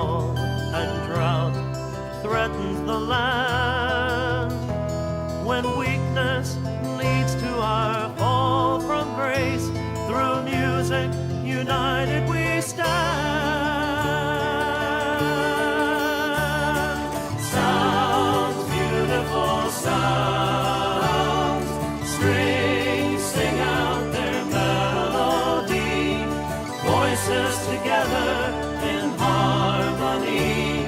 fall and drought threatens the land, when weakness leads to our fall from grace, through music united we stand. Sounds, beautiful sounds, strings sing out their melody, voices together in harmony.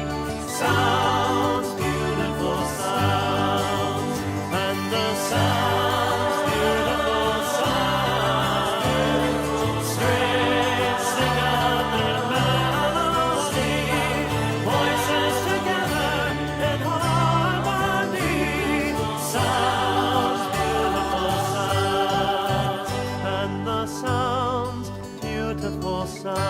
Sounds, beautiful sounds, and the sounds, beautiful sounds, strings sing out their melody, voices together in harmony. Sounds, beautiful sounds, and the sounds, beautiful sounds.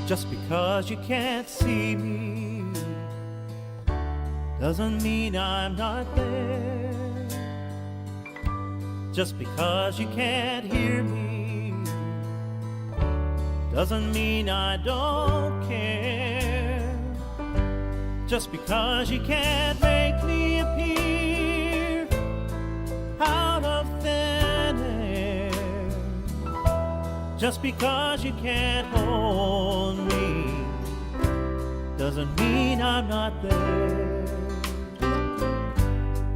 Just because you can't see me doesn't mean I'm not there. Just because you can't hear me doesn't mean I don't care. Just because you can't make me appear out of thin air, just because you can't hold me doesn't mean I'm not there.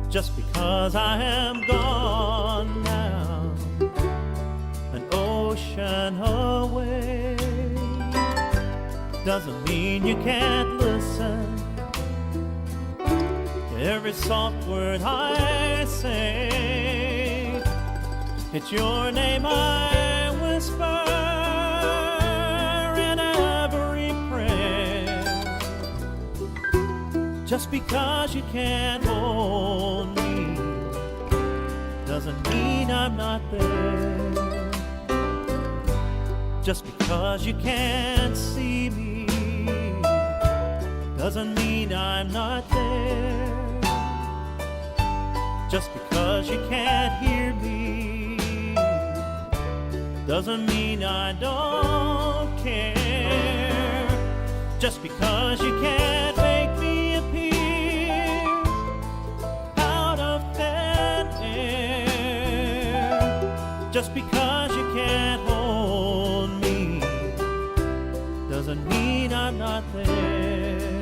Just because I am gone now, an ocean away, doesn't mean you can't listen to every soft word I say. It's your name I whisper in every prayer. Just because you can't hold me doesn't mean I'm not there. Just because you can't see me doesn't mean I'm not there. Just because you can't hear me doesn't mean I don't care. Just because you can't make me appear out of thin air, just because you can't hold me doesn't mean I'm not there.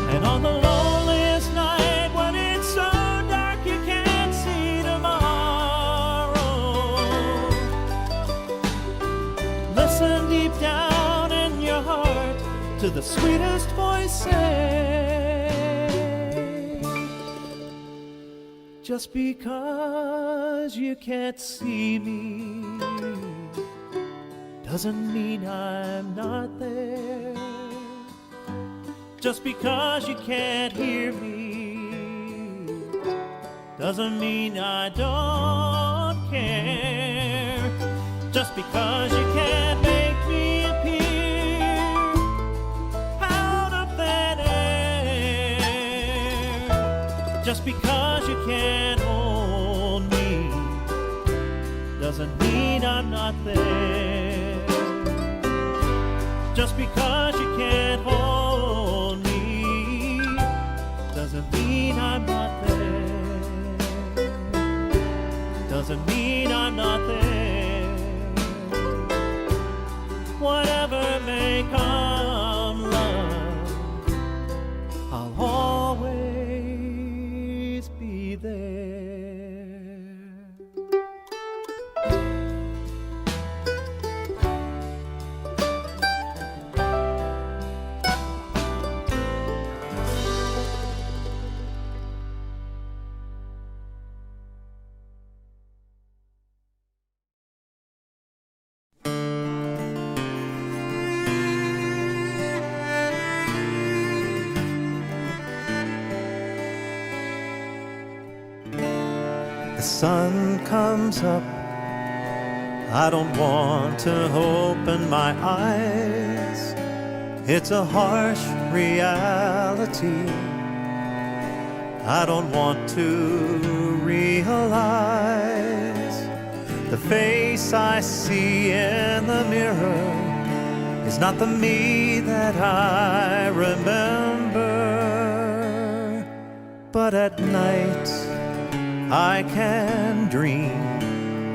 And on the loneliest night when it's so dark you can't see tomorrow, listen deep down in your heart to the sweetest voice say, just because you can't see me doesn't mean I'm not there. Just because you can't hear me doesn't mean I don't care. Just because you can't make me appear out of thin air, just because you can't hold me doesn't mean I'm not there. Just because you can't hold me doesn't mean I'm not there. Doesn't mean I'm not there. Whatever may come, love, I'll always be there. The sun comes up I don't want to open my eyes. It's a harsh reality. I don't want to realize the face I see in the mirror is not the me that I remember. But at night I can dream,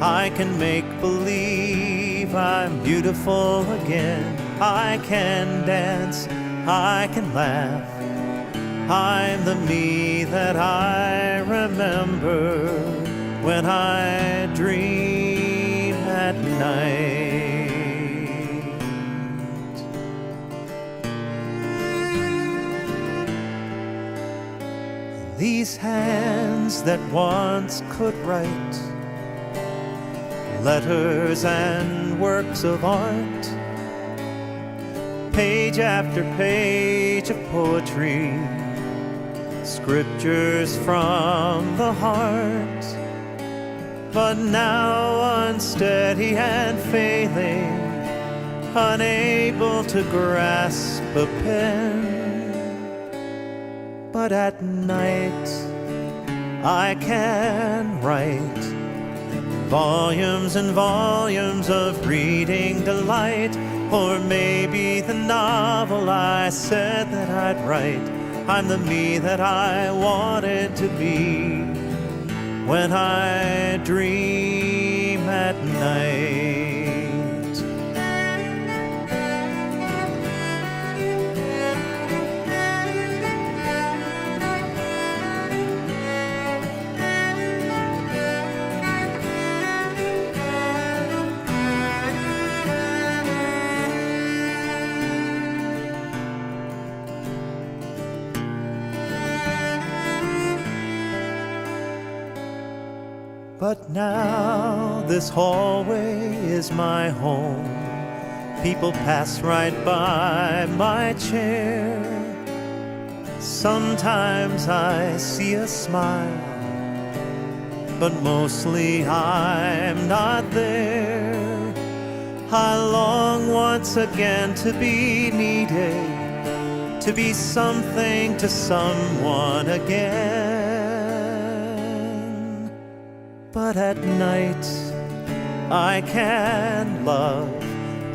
I can make believe I'm beautiful again. I can dance, I can laugh. I'm the me that I remember when I dream at night. These hands that once could write letters and works of art, page after page of poetry, scriptures from the heart, but now unsteady and failing, unable to grasp a pen. But at night I can write volumes and volumes of reading delight, or maybe the novel I said that I'd write. I'm the me that I wanted to be when I dream at night. But now this hallway is my home. People pass right by my chair. Sometimes I see a smile, but mostly I'm not there. I long once again to be needed, to be something to someone again. But at night I can love,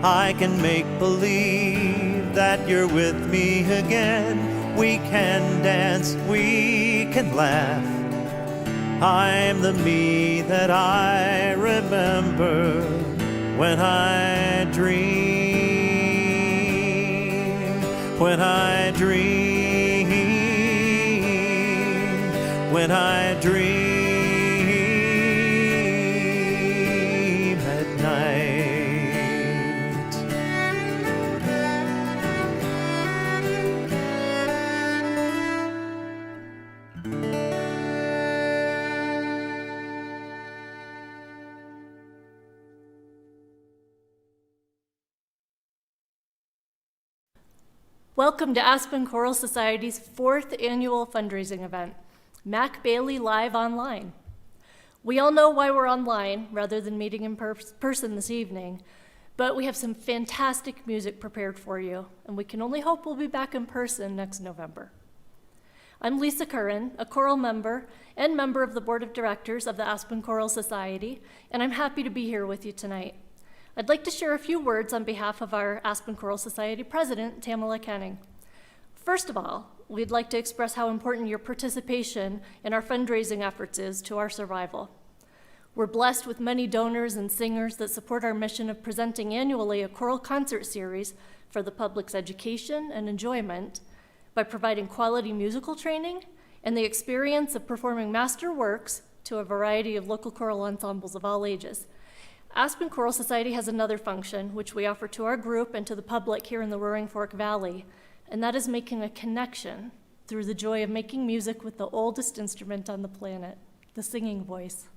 I can make believe that you're with me again. We can dance, we can laugh. I'm the me that I remember when I dream, when I dream, when I dream. Welcome to Aspen Choral Society's 4th annual fundraising event, Mack Bailey Live Online. We all know why we're online rather than meeting in person this evening, but we have some fantastic music prepared for you, and we can only hope we'll be back in person next November. I'm Lisa Curran, a choral member and member of the Board of Directors of the Aspen Choral Society, and I'm happy to be here with you tonight. I'd like to share a few words on behalf of our Aspen Choral Society President, Tamala Kenning. First of all, we'd like to express how important your participation in our fundraising efforts is to our survival. We're blessed with many donors and singers that support our mission of presenting annually a choral concert series for the public's education and enjoyment by providing quality musical training and the experience of performing master works to a variety of local choral ensembles of all ages. Aspen Choral Society has another function, which we offer to our group and to the public here in the Roaring Fork Valley, and that is making a connection through the joy of making music with the oldest instrument on the planet, the singing voice.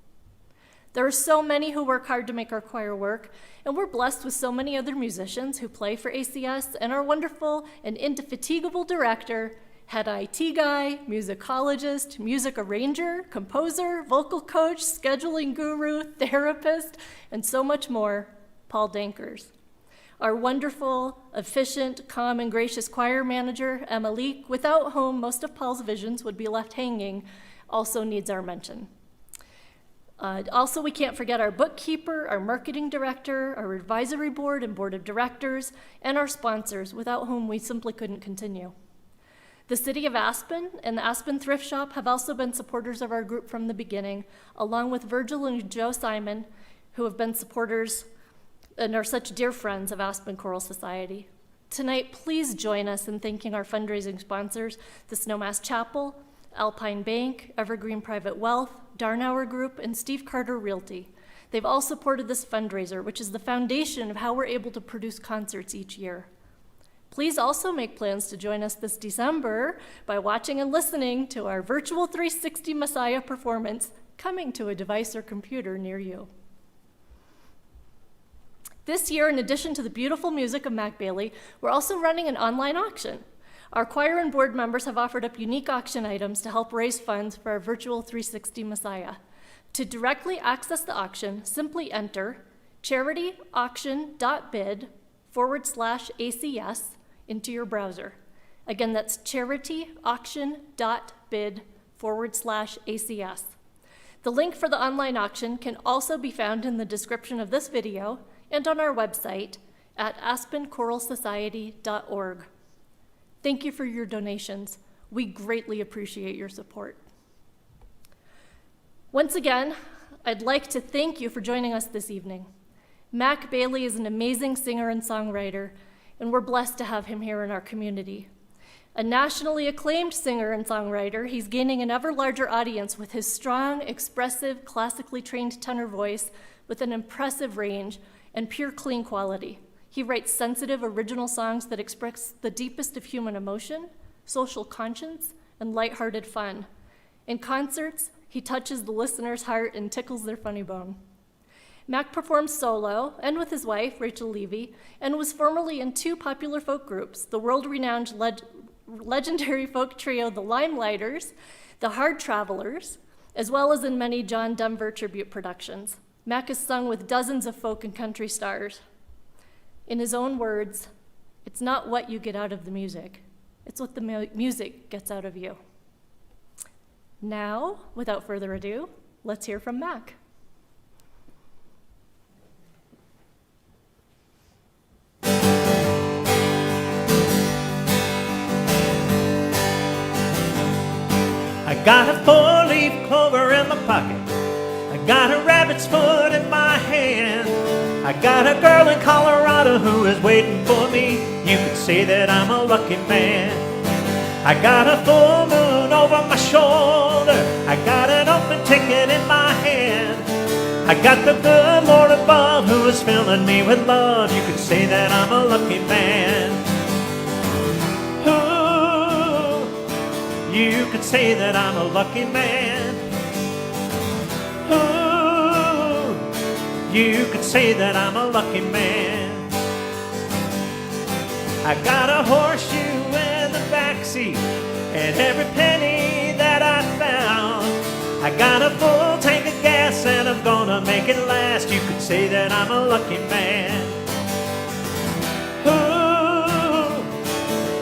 There are so many who work hard to make our choir work, and we're blessed with so many other musicians who play for ACS and our wonderful and indefatigable director, head IT guy, musicologist, music arranger, composer, vocal coach, scheduling guru, therapist, and so much more, Paul Dankers. Our wonderful, efficient, calm, and gracious choir manager, Emma Leek, without whom most of Paul's visions would be left hanging, also needs our mention. Also, we can't forget our bookkeeper, our marketing director, our advisory board and board of directors, and our sponsors, without whom we simply couldn't continue. The City of Aspen and the Aspen Thrift Shop have also been supporters of our group from the beginning, along with Virgil and Joe Simon, who have been supporters and are such dear friends of Aspen Choral Society. Tonight, please join us in thanking our fundraising sponsors, the Snowmass Chapel, Alpine Bank, Evergreen Private Wealth, Darnauer Group, and Steve Carter Realty. They've all supported this fundraiser, which is the foundation of how we're able to produce concerts each year. Please also make plans to join us this December by watching and listening to our virtual 360 Messiah performance coming to a device or computer near you. This year, in addition to the beautiful music of Mack Bailey, we're also running an online auction. Our choir and board members have offered up unique auction items to help raise funds for our virtual 360 Messiah. To directly access the auction, simply enter charityauction.bid/ACS into your browser. Again, that's charityauction.bid/ACS. The link for the online auction can also be found in the description of this video and on our website at aspenchoralsociety.org. Thank you for your donations. We greatly appreciate your support. Once again, I'd like to thank you for joining us this evening. Mack Bailey is an amazing singer and songwriter, and we're blessed to have him here in our community. A nationally acclaimed singer and songwriter, he's gaining an ever larger audience with his strong, expressive, classically trained tenor voice with an impressive range and pure, clean quality. He writes sensitive, original songs that express the deepest of human emotion, social conscience, and lighthearted fun. In concerts, he touches the listener's heart and tickles their funny bone. Mack performs solo and with his wife, Rachel Levy, and was formerly in two popular folk groups, the world-renowned legendary folk trio, the Limelighters, the Hard Travelers, as well as in many John Denver tribute productions. Mack has sung with dozens of folk and country stars. In his own words, it's not what you get out of the music, it's what the music gets out of you. Now, without further ado, let's hear from Mack. I got a four-leaf clover in my pocket. I got a rabbit's foot in my hand. I got a girl in Colorado who is waiting for me. You could say that I'm a lucky man. I got a full moon over my shoulder. I got an open ticket in my hand. I got the good Lord above who is filling me with love. You could say that I'm a lucky man. Ooh, you could say that I'm a lucky man. Ooh, you could say that I'm a lucky man. I got a horseshoe in the backseat and every penny that I found. I got a full tank of gas and I'm gonna make it last. You could say that I'm a lucky man. Ooh,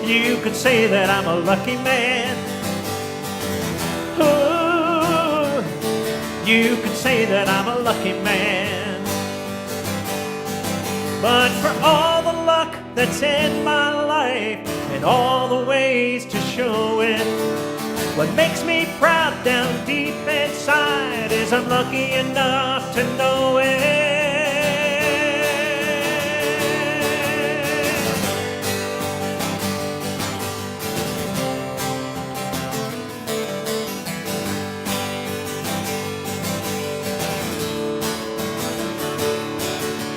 you could say that I'm a lucky man. Ooh, you could say that I'm a lucky man. But for all the luck that's in my life and all the ways to show it, what makes me proud down deep inside is I'm lucky enough to know it.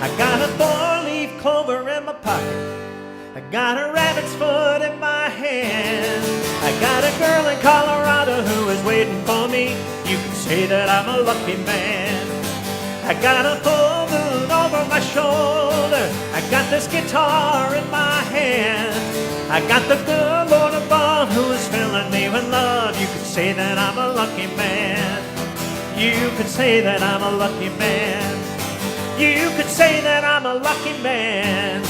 I got a four-leaf clover in my pocket. I got a rabbit's foot in my hand. I got a girl in Colorado who is waiting for me. You can say that I'm a lucky man. I got a full moon over my shoulder. I got this guitar in my hand. I got the good Lord above one who is filling me with love. You could say that I'm a lucky man. You could say that I'm a lucky man. You could say that I'm a lucky man.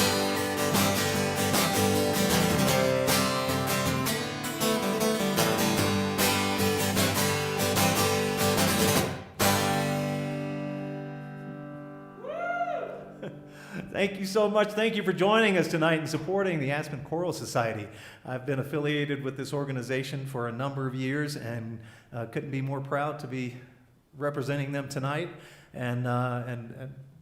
Thank you so much. Thank you for joining us tonight and supporting the Aspen Choral Society. I've been affiliated with this organization for a number of years and couldn't be more proud to be representing them tonight. And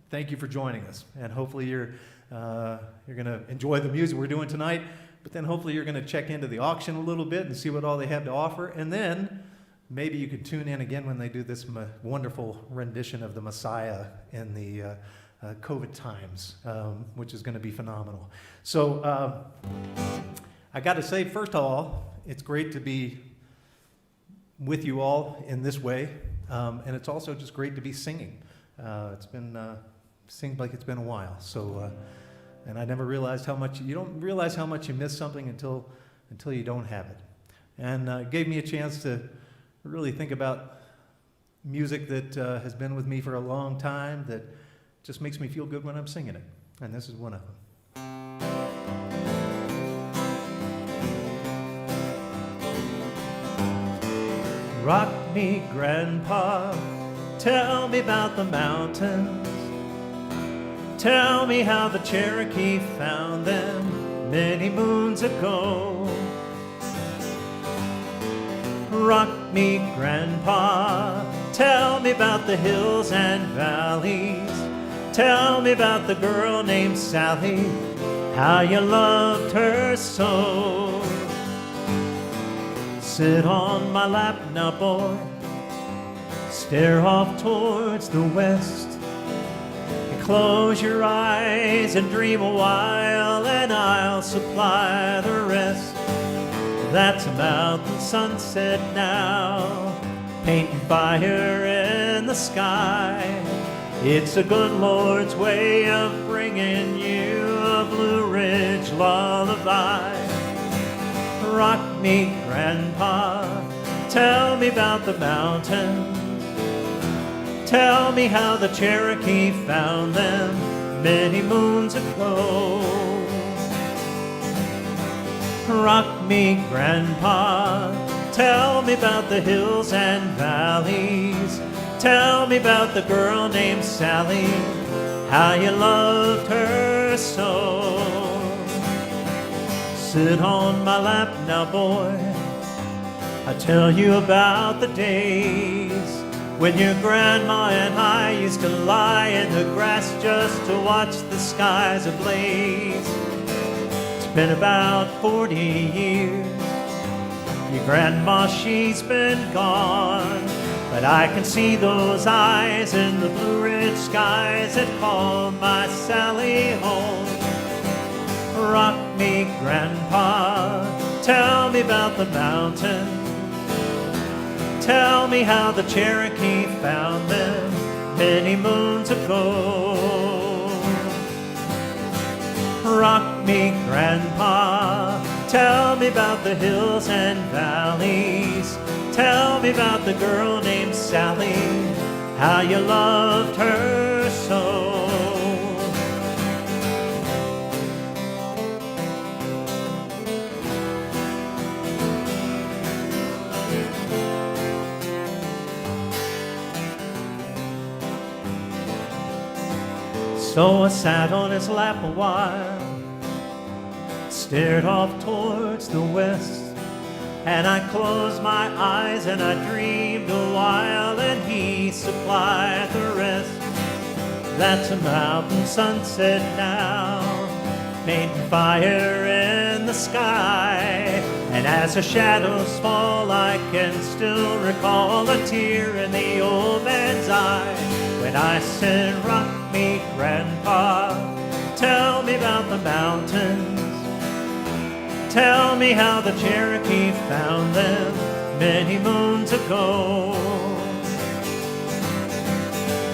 thank you for joining us. And hopefully you're going to enjoy the music we're doing tonight. But then hopefully you're going to check into the auction a little bit and see what all they have to offer. And then maybe you could tune in again when they do this wonderful rendition of the Messiah in the COVID times, which is going to be phenomenal. So I got to say, first of all, it's great to be with you all in this way, and it's also just great to be singing. It's been seems like it's been a while. So, and I never realized how much you don't realize how much you miss something until you don't have it, and it gave me a chance to really think about music that has been with me for a long time that just makes me feel good when I'm singing it, and this is one of them. Rock me, Grandpa, tell me about the mountains. Tell me how the Cherokee found them many moons ago. Rock me, Grandpa, tell me about the hills and valleys. Tell me about the girl named Sally, how you loved her so. Sit on my lap now, boy, stare off towards the west, and close your eyes and dream a while, and I'll supply the rest. That's a mountain sunset now, painting fire in the sky. It's the good Lord's way of bringing you a Blue Ridge lullaby. Rock me, Grandpa, tell me about the mountains. Tell me how the Cherokee found them many moons ago. Rock me, Grandpa, tell me about the hills and valleys. Tell me about the girl named Sally, how you loved her so. Sit on my lap now, boy, I'll tell you about the days when your grandma and I used to lie in the grass just to watch the skies ablaze. It's been about 40 years, your grandma, she's been gone, but I can see those eyes in the Blue Ridge skies that call my Sally home. Rock me, Grandpa, tell me about the mountains. Tell me how the Cherokee found them many moons ago. Rock me, Grandpa, tell me about the hills and valleys. Tell me about the girl named Sally, how you loved her so. So I sat on his lap a while, stared off towards the west, and I closed my eyes and I dreamed a while, and he supplied the rest. That's a mountain sunset now, painting fire in the sky, and as the shadows fall I can still recall a tear in the old man's eye when I said, rock me, Grandpa, tell me about the mountains. Tell me how the Cherokee found them many moons ago.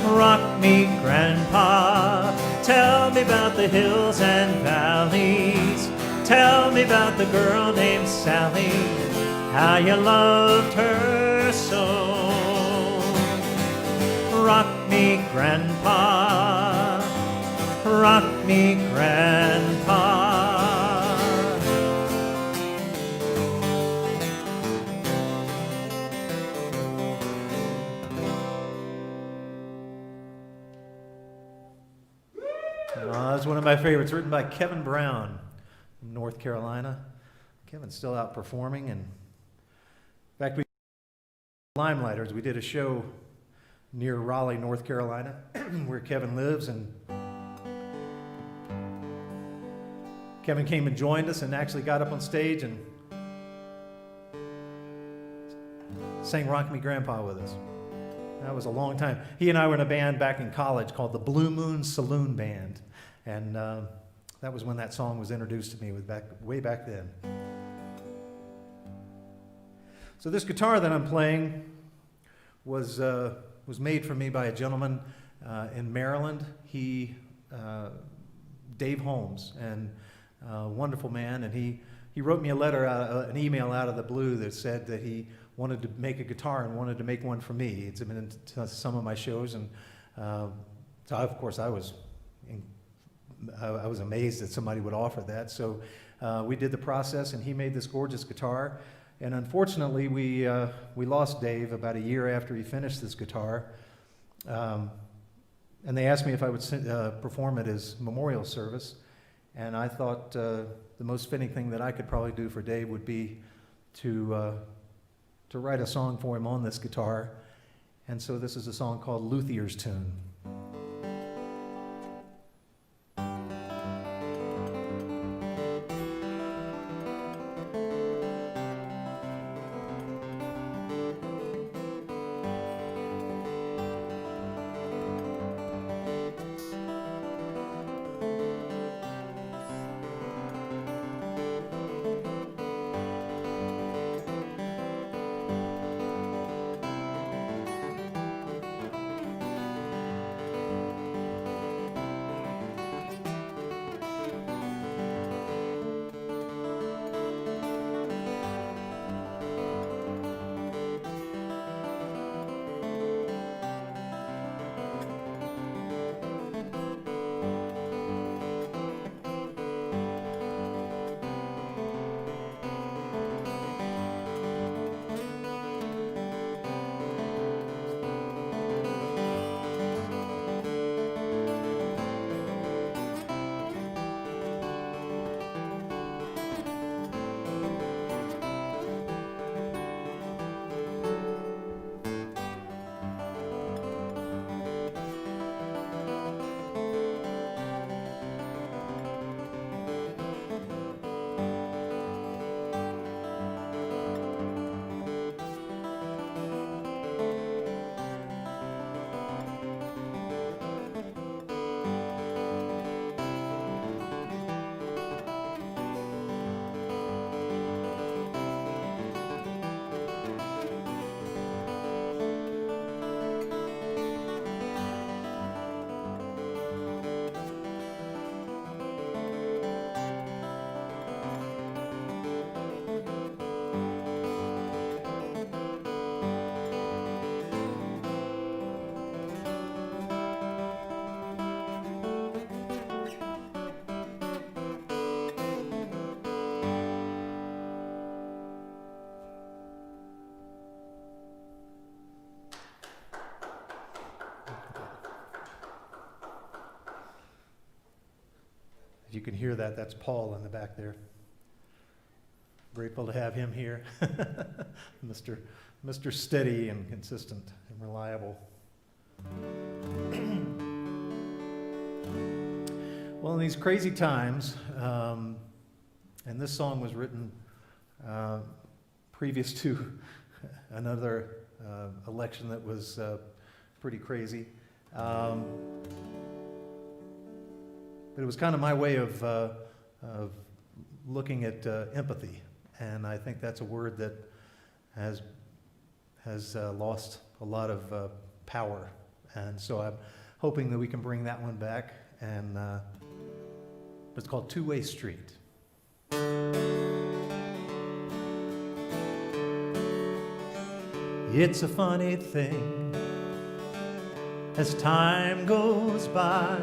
Rock me, Grandpa, tell me about the hills and valleys. Tell me about the girl named Sally, how you loved her so. Rock me, Grandpa, rock me, Grandpa. That's one of my favorites, written by Kevin Brown from North Carolina. Kevin's still out performing, and in fact, we Limelighters. We did a show near Raleigh, North Carolina, where Kevin lives, and Kevin came and joined us and actually got up on stage and sang Rock Me Grandpa with us. That was a long time. He and I were in a band back in college called the Blue Moon Saloon Band, and that was when that song was introduced to me way back then. So this guitar that I'm playing was made for me by a gentleman in Maryland. Dave Holmes, and wonderful man, and he wrote me an email out of the blue that said that he wanted to make a guitar and wanted to make one for me. It's been in some of my shows, and so of course I was amazed that somebody would offer that. So we did the process, and he made this gorgeous guitar. And unfortunately, we lost Dave about a year after he finished this guitar. And they asked me if I would perform at his memorial service. And I thought the most fitting thing that I could probably do for Dave would be to write a song for him on this guitar. And so this is a song called Luthier's Tune. If you can hear that, that's Paul in the back there. Grateful to have him here. Mr. Steady and consistent and reliable. Well, in these crazy times, and this song was written previous to another election that was pretty crazy. But it was kind of my way of looking at empathy, and I think that's a word that has lost a lot of power, and so I'm hoping that we can bring that one back, and it's called Two-Way Street. It's a funny thing as time goes by,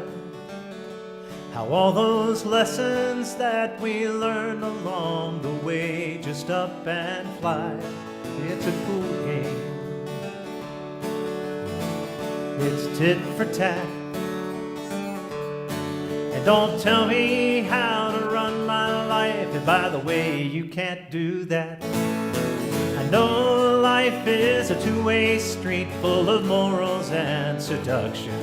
how all those lessons that we learn along the way just up and fly. It's a cool game. It's tit for tat. And don't tell me how to run my life, and by the way, you can't do that. I know life is a two-way street full of morals and seduction,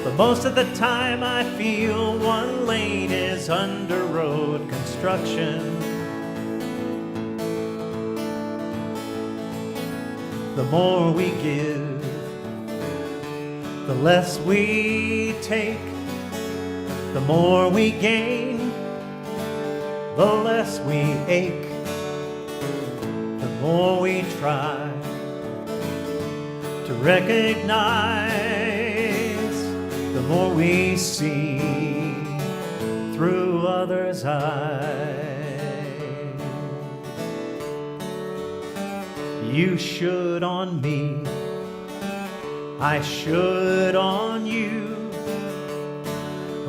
but most of the time I feel one lane is under road construction. The more we give, the less we take. The more we gain, the less we ache. The more we try to recognize, the more we see through others' eyes. You should on me, I should on you.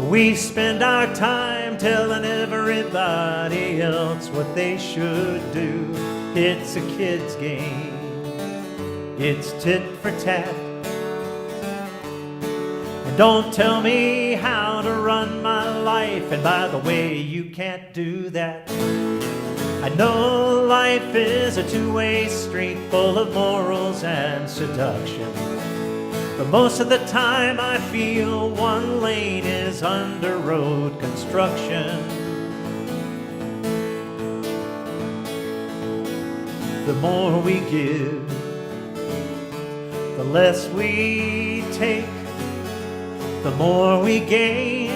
We spend our time telling everybody else what they should do. It's a kid's game, it's tit for tat. And don't tell me how to run my life, and by the way, you can't do that. I know life is a two-way street full of morals and seduction, but most of the time I feel one lane is under road construction. The more we give, the less we take. The more we gain,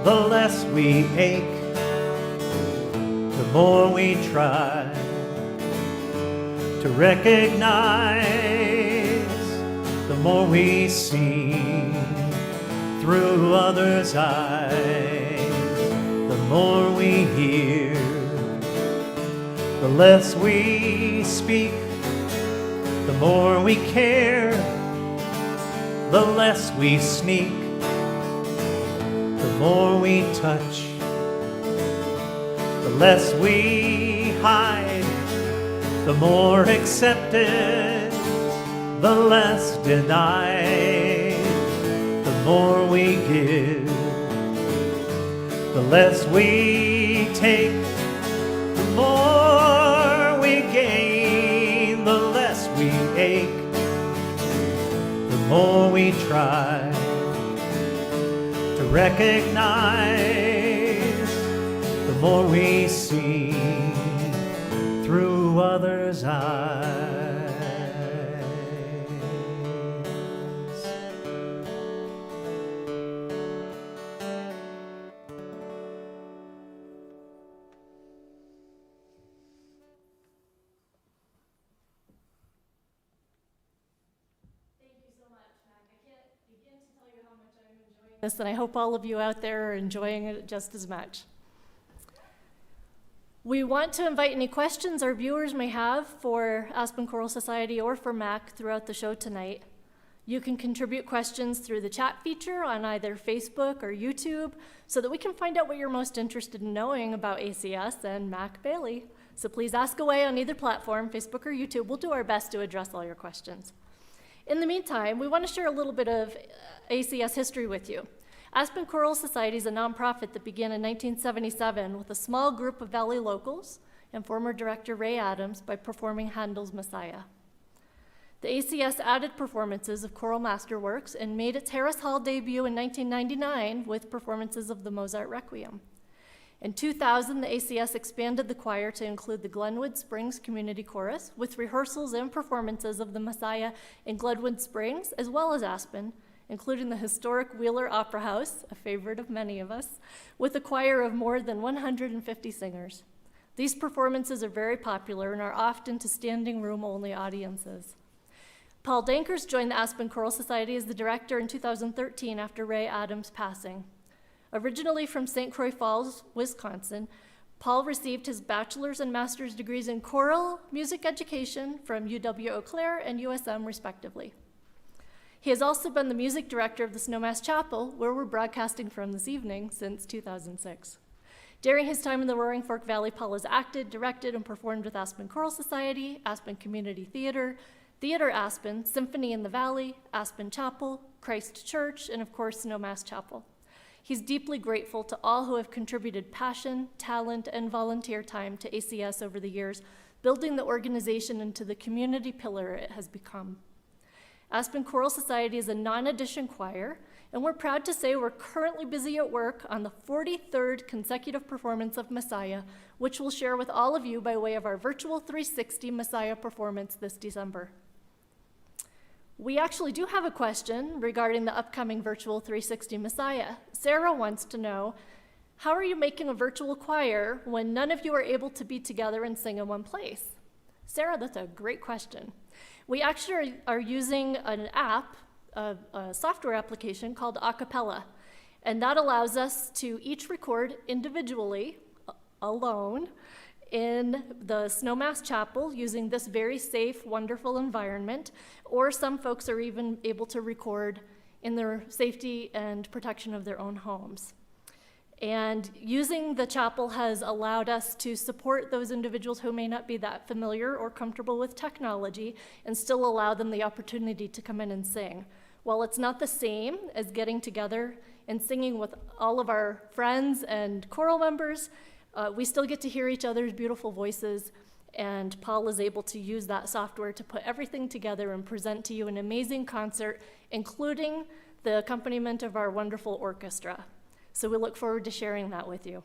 the less we ache. The more we try to recognize, the more we see through others' eyes. The more we hear, the less we speak. The more we care, the less we sneak. The more we touch, the less we hide. The more accepted, the less denied. The more we give, the less we take. The more we gain, the less we ache. The more we try to recognize, the more we see through others' eyes. This, and I hope all of you out there are enjoying it just as much. We want to invite any questions our viewers may have for Aspen Choral Society or for Mack throughout the show tonight. You can contribute questions through the chat feature on either Facebook or YouTube so that we can find out what you're most interested in knowing about ACS and Mack Bailey. So please ask away on either platform, Facebook or YouTube. We'll do our best to address all your questions. In the meantime, we want to share a little bit of ACS history with you. Aspen Choral Society is a nonprofit that began in 1977 with a small group of Valley locals and former director Ray Adams by performing Handel's Messiah. The ACS added performances of choral masterworks and made its Harris Hall debut in 1999 with performances of the Mozart Requiem. In 2000, the ACS expanded the choir to include the Glenwood Springs Community Chorus, with rehearsals and performances of the Messiah in Glenwood Springs, as well as Aspen, including the historic Wheeler Opera House, a favorite of many of us, with a choir of more than 150 singers. These performances are very popular and are often to standing room only audiences. Paul Dankers joined the Aspen Choral Society as the director in 2013 after Ray Adams' passing. Originally from St. Croix Falls, Wisconsin, Paul received his bachelor's and master's degrees in choral music education from UW-Eau Claire and USM, respectively. He has also been the music director of the Snowmass Chapel, where we're broadcasting from this evening, since 2006. During his time in the Roaring Fork Valley, Paul has acted, directed, and performed with Aspen Choral Society, Aspen Community Theater, Theater Aspen, Symphony in the Valley, Aspen Chapel, Christ Church, and of course, Snowmass Chapel. He's deeply grateful to all who have contributed passion, talent, and volunteer time to ACS over the years, building the organization into the community pillar it has become. Aspen Choral Society is a non-addition choir, and we're proud to say we're currently busy at work on the 43rd consecutive performance of Messiah, which we'll share with all of you by way of our virtual 360 Messiah performance this December. We actually do have a question regarding the upcoming virtual 360 Messiah. Sarah wants to know, how are you making a virtual choir when none of you are able to be together and sing in one place? Sarah, that's a great question. We actually are using an app, a software application called Acapella, and that allows us to each record individually, alone, in the Snowmass Chapel using this very safe, wonderful environment, or some folks are even able to record in their safety and protection of their own homes. And using the chapel has allowed us to support those individuals who may not be that familiar or comfortable with technology and still allow them the opportunity to come in and sing. While it's not the same as getting together and singing with all of our friends and choral members, we still get to hear each other's beautiful voices, and Paul is able to use that software to put everything together and present to you an amazing concert, including the accompaniment of our wonderful orchestra. So we look forward to sharing that with you.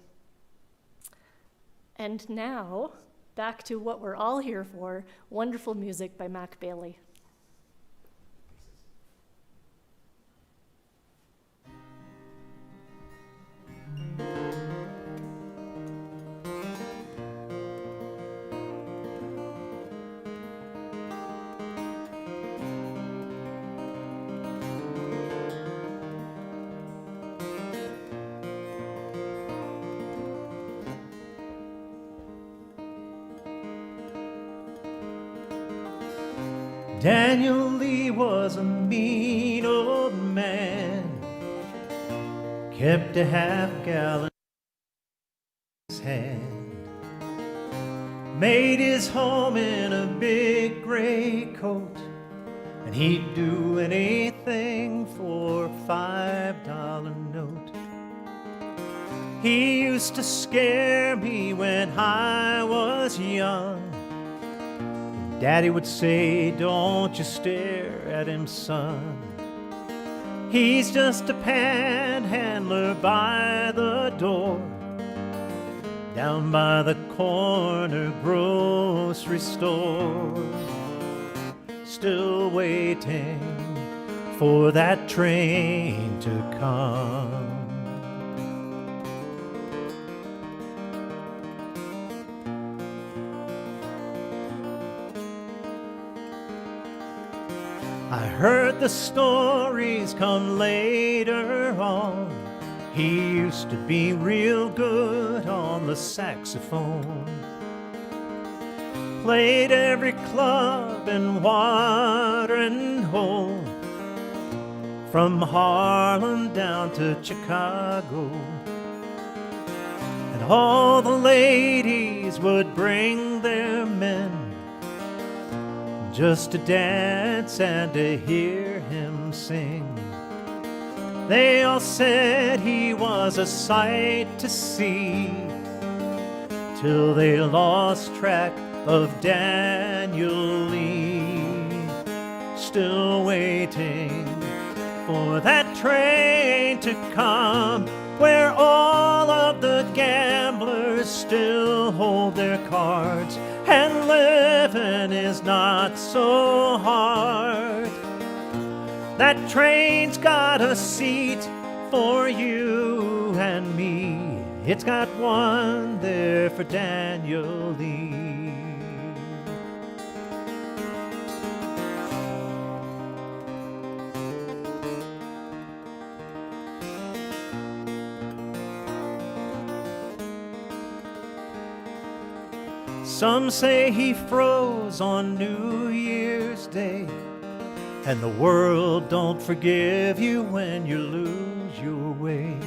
And now, back to what we're all here for, wonderful music by Mack Bailey. Daniel Lee was a mean old man, kept a half-gallon in his hand, made his home in a big gray coat, and he'd do anything for a $5 note. He used to scare me when I was young. Daddy would say, don't you stare at him, son. He's just a panhandler by the door, down by the corner grocery store, still waiting for that train to come. I heard the stories come later on. He used to be real good on the saxophone. Played every club and watering hole, from Harlem down to Chicago. And all the ladies would bring their men just to dance and to hear him sing. They all said he was a sight to see, till they lost track of Daniel Lee. Still waiting for that train to come, where all of the gamblers still hold their cards, and living is not so hard. That train's got a seat for you and me. It's got one there for Daniel Lee. Some say he froze on New Year's Day, and the world don't forgive you when you lose your way.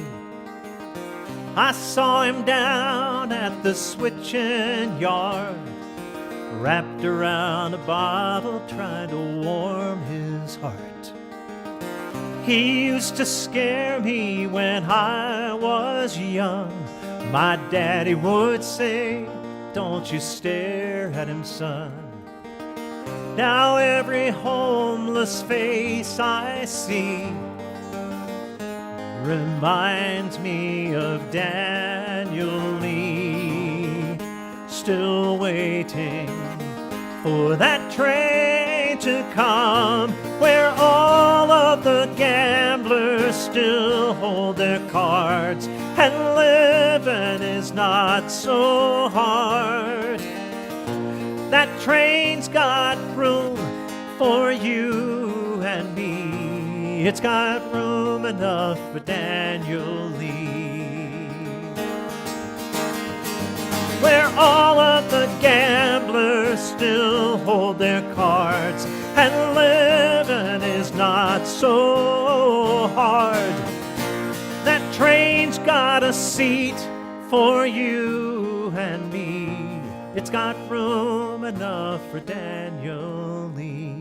I saw him down at the switching yard, wrapped around a bottle trying to warm his heart. He used to scare me when I was young. My daddy would say, "Don't you stare at him, son." Now every homeless face I see reminds me of Daniel Lee, still waiting for that train to come, where all of the gamblers still hold their cards, and living is not so hard. That train's got room for you and me. It's got room enough for Daniel Lee, where all of the gamblers still hold their cards, and living is not so hard. That train's got a seat for you and me. It's got room enough for Daniel Lee.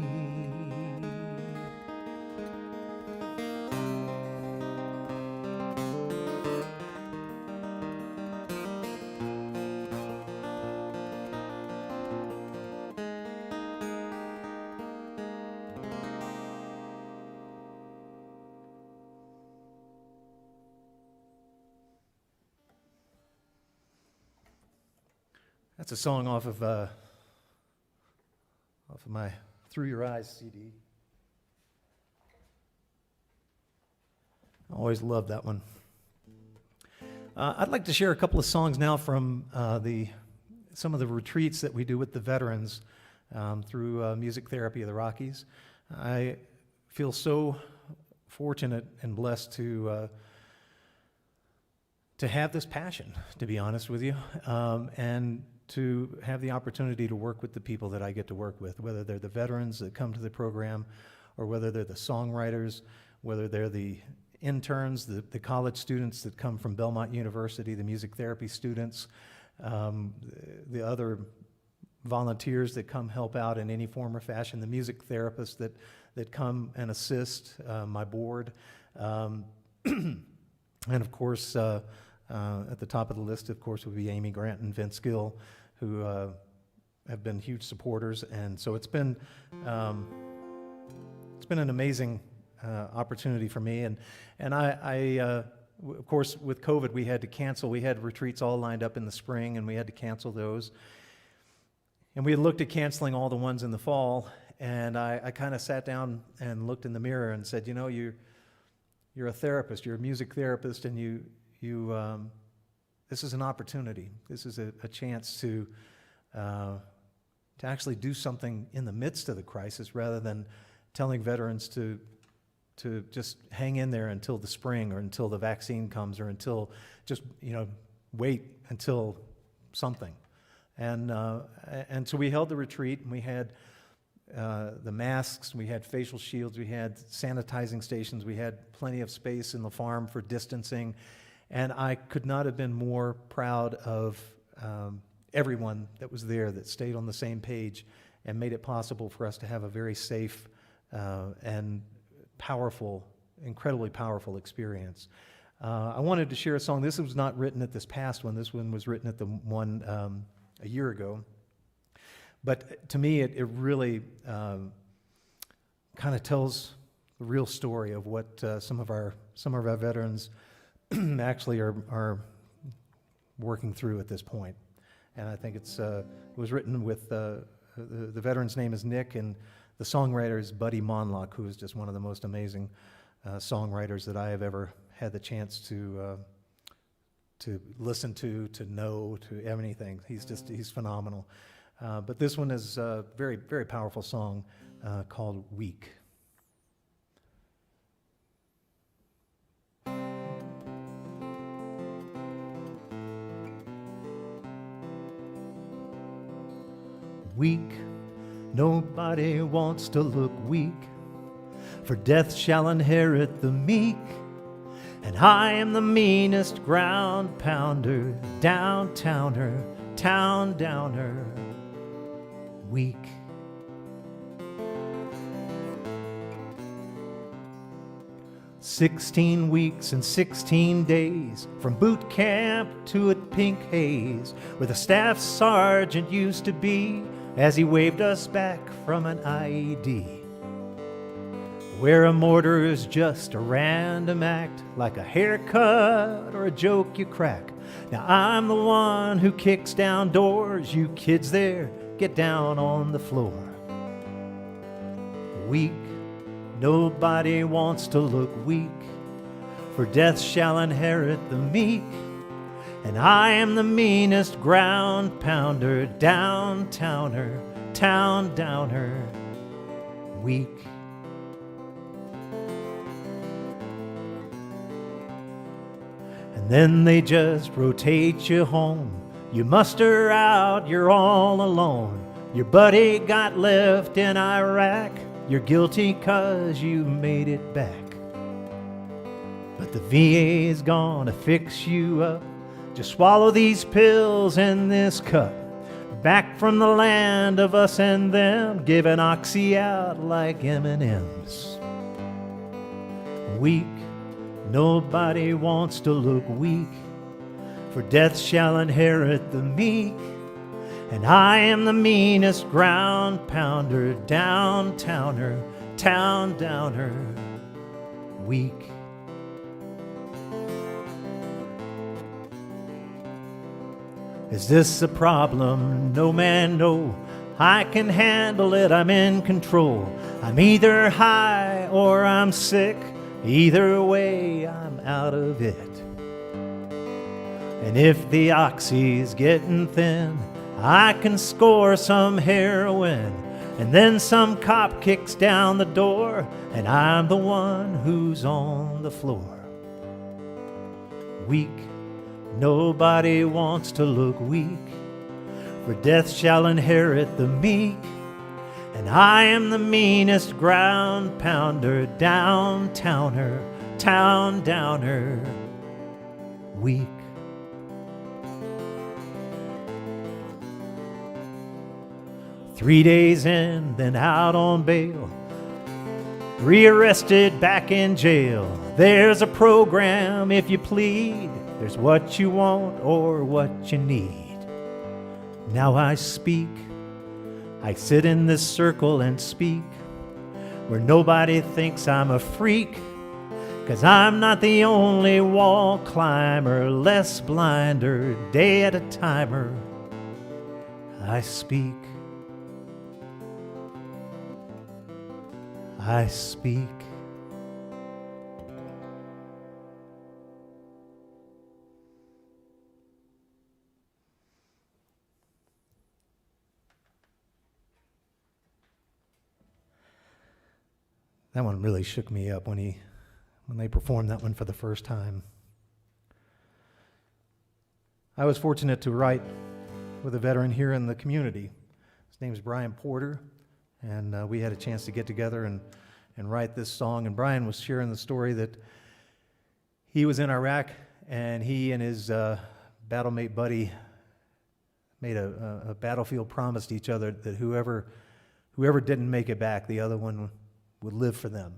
That's a song off of my Through Your Eyes CD. I always loved that one. I'd like to share a couple of songs now from some of the retreats that we do with the veterans through Music Therapy of the Rockies. I feel so fortunate and blessed to have this passion, to be honest with you, and to have the opportunity to work with the people that I get to work with, whether they're the veterans that come to the program, or whether they're the songwriters, whether they're the interns, the college students that come from Belmont University, the music therapy students, the other volunteers that come help out in any form or fashion, the music therapists that come and assist, my board, and of course, at the top of the list, of course, would be Amy Grant and Vince Gill, who have been huge supporters. And so it's been an amazing opportunity for me. And I of course, with COVID, we had to cancel. We had retreats all lined up in the spring, and we had to cancel those. And we had looked at canceling all the ones in the fall. And I kind of sat down and looked in the mirror and said, you know, you're a therapist, you're a music therapist, and you this is an opportunity. This is a chance to actually do something in the midst of the crisis, rather than telling veterans to just hang in there until the spring, or until the vaccine comes, or until just, wait until something. And so we held the retreat, and we had the masks, we had facial shields, we had sanitizing stations, we had plenty of space in the farm for distancing. And I could not have been more proud of everyone that was there, that stayed on the same page and made it possible for us to have a very safe and powerful, incredibly powerful experience. I wanted to share a song. This was not written at this past one. This one was written at the one a year ago. But to me, it really kind of tells the real story of what some of our veterans actually are working through at this point. And I think it was written with the veteran's name is Nick, and the songwriter is Buddy Monlock, who is just one of the most amazing songwriters that I have ever had the chance to listen to know, to anything. He's phenomenal. But this one is a very, very powerful song called Weak. Weak, nobody wants to look weak, for death shall inherit the meek. And I am the meanest ground pounder, downtowner, town downer, weak. "16 weeks and 16 days, from boot camp to a pink haze, where the staff sergeant used to be as he waved us back from an IED. Where a mortar is just a random act, like a haircut or a joke you crack. Now I'm the one who kicks down doors. You kids there, get down on the floor. Weak, nobody wants to look weak, for death shall inherit the meek. And I am the meanest ground pounder, downtowner, town downer, weak. And then they just rotate you home. You muster out, you're all alone. Your buddy got left in Iraq. You're guilty 'cause you made it back. But the VA's gonna fix you up. Just swallow these pills in this cup. Back from the land of us and them, giving oxy out like M&Ms. Weak, nobody wants to look weak, for death shall inherit the meek. And I am the meanest ground pounder, downtowner, town downer, weak. Is this a problem? No, man, no. I can handle it, I'm in control. I'm either high or I'm sick. Either way, I'm out of it. And if the oxy's getting thin, I can score some heroin. And then some cop kicks down the door, and I'm the one who's on the floor. Weak, nobody wants to look weak, for death shall inherit the meek. And I am the meanest ground pounder, downtowner, town downer, weak. "3 days in, then out on bail, rearrested, back in jail. There's a program if you plead. There's what you want or what you need. Now I speak, I sit in this circle and speak, where nobody thinks I'm a freak, 'cause I'm not the only wall climber, less blinder, day at a timer. I speak, I speak. That one really shook me up when they performed that one for the first time. I was fortunate to write with a veteran here in the community. His name's Brian Porter, and we had a chance to get together and write this song. And Brian was sharing the story that he was in Iraq, and he and his battlemate buddy made a battlefield promise to each other that whoever didn't make it back, the other one would live for them.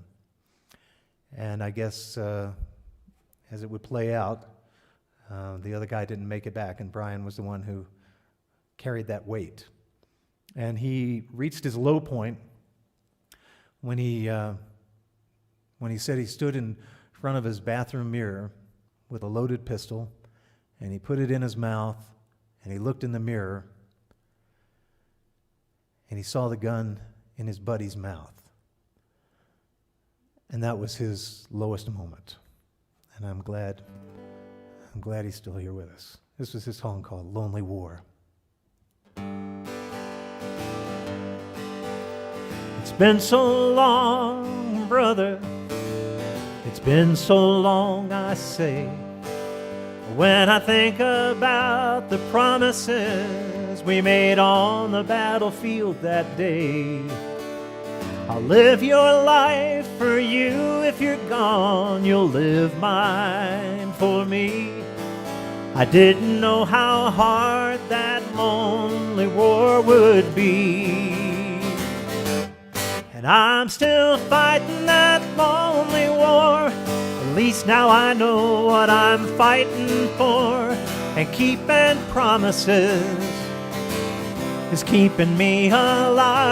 And I guess as it would play out, the other guy didn't make it back, and Brian was the one who carried that weight. And he reached his low point when he said he stood in front of his bathroom mirror with a loaded pistol, and he put it in his mouth, and he looked in the mirror, and he saw the gun in his buddy's mouth. And that was his lowest moment. And I'm glad he's still here with us. This was his song called Lonely War. It's been so long, brother. It's been so long, I say. When I think about the promises promises we made on the battlefield that day. I'll live your life for you. If you're gone, you'll live mine for me. I didn't know how hard that lonely war would be. And I'm still fighting that lonely war. At least now I know what I'm fighting for. And keeping promises is keeping me alive.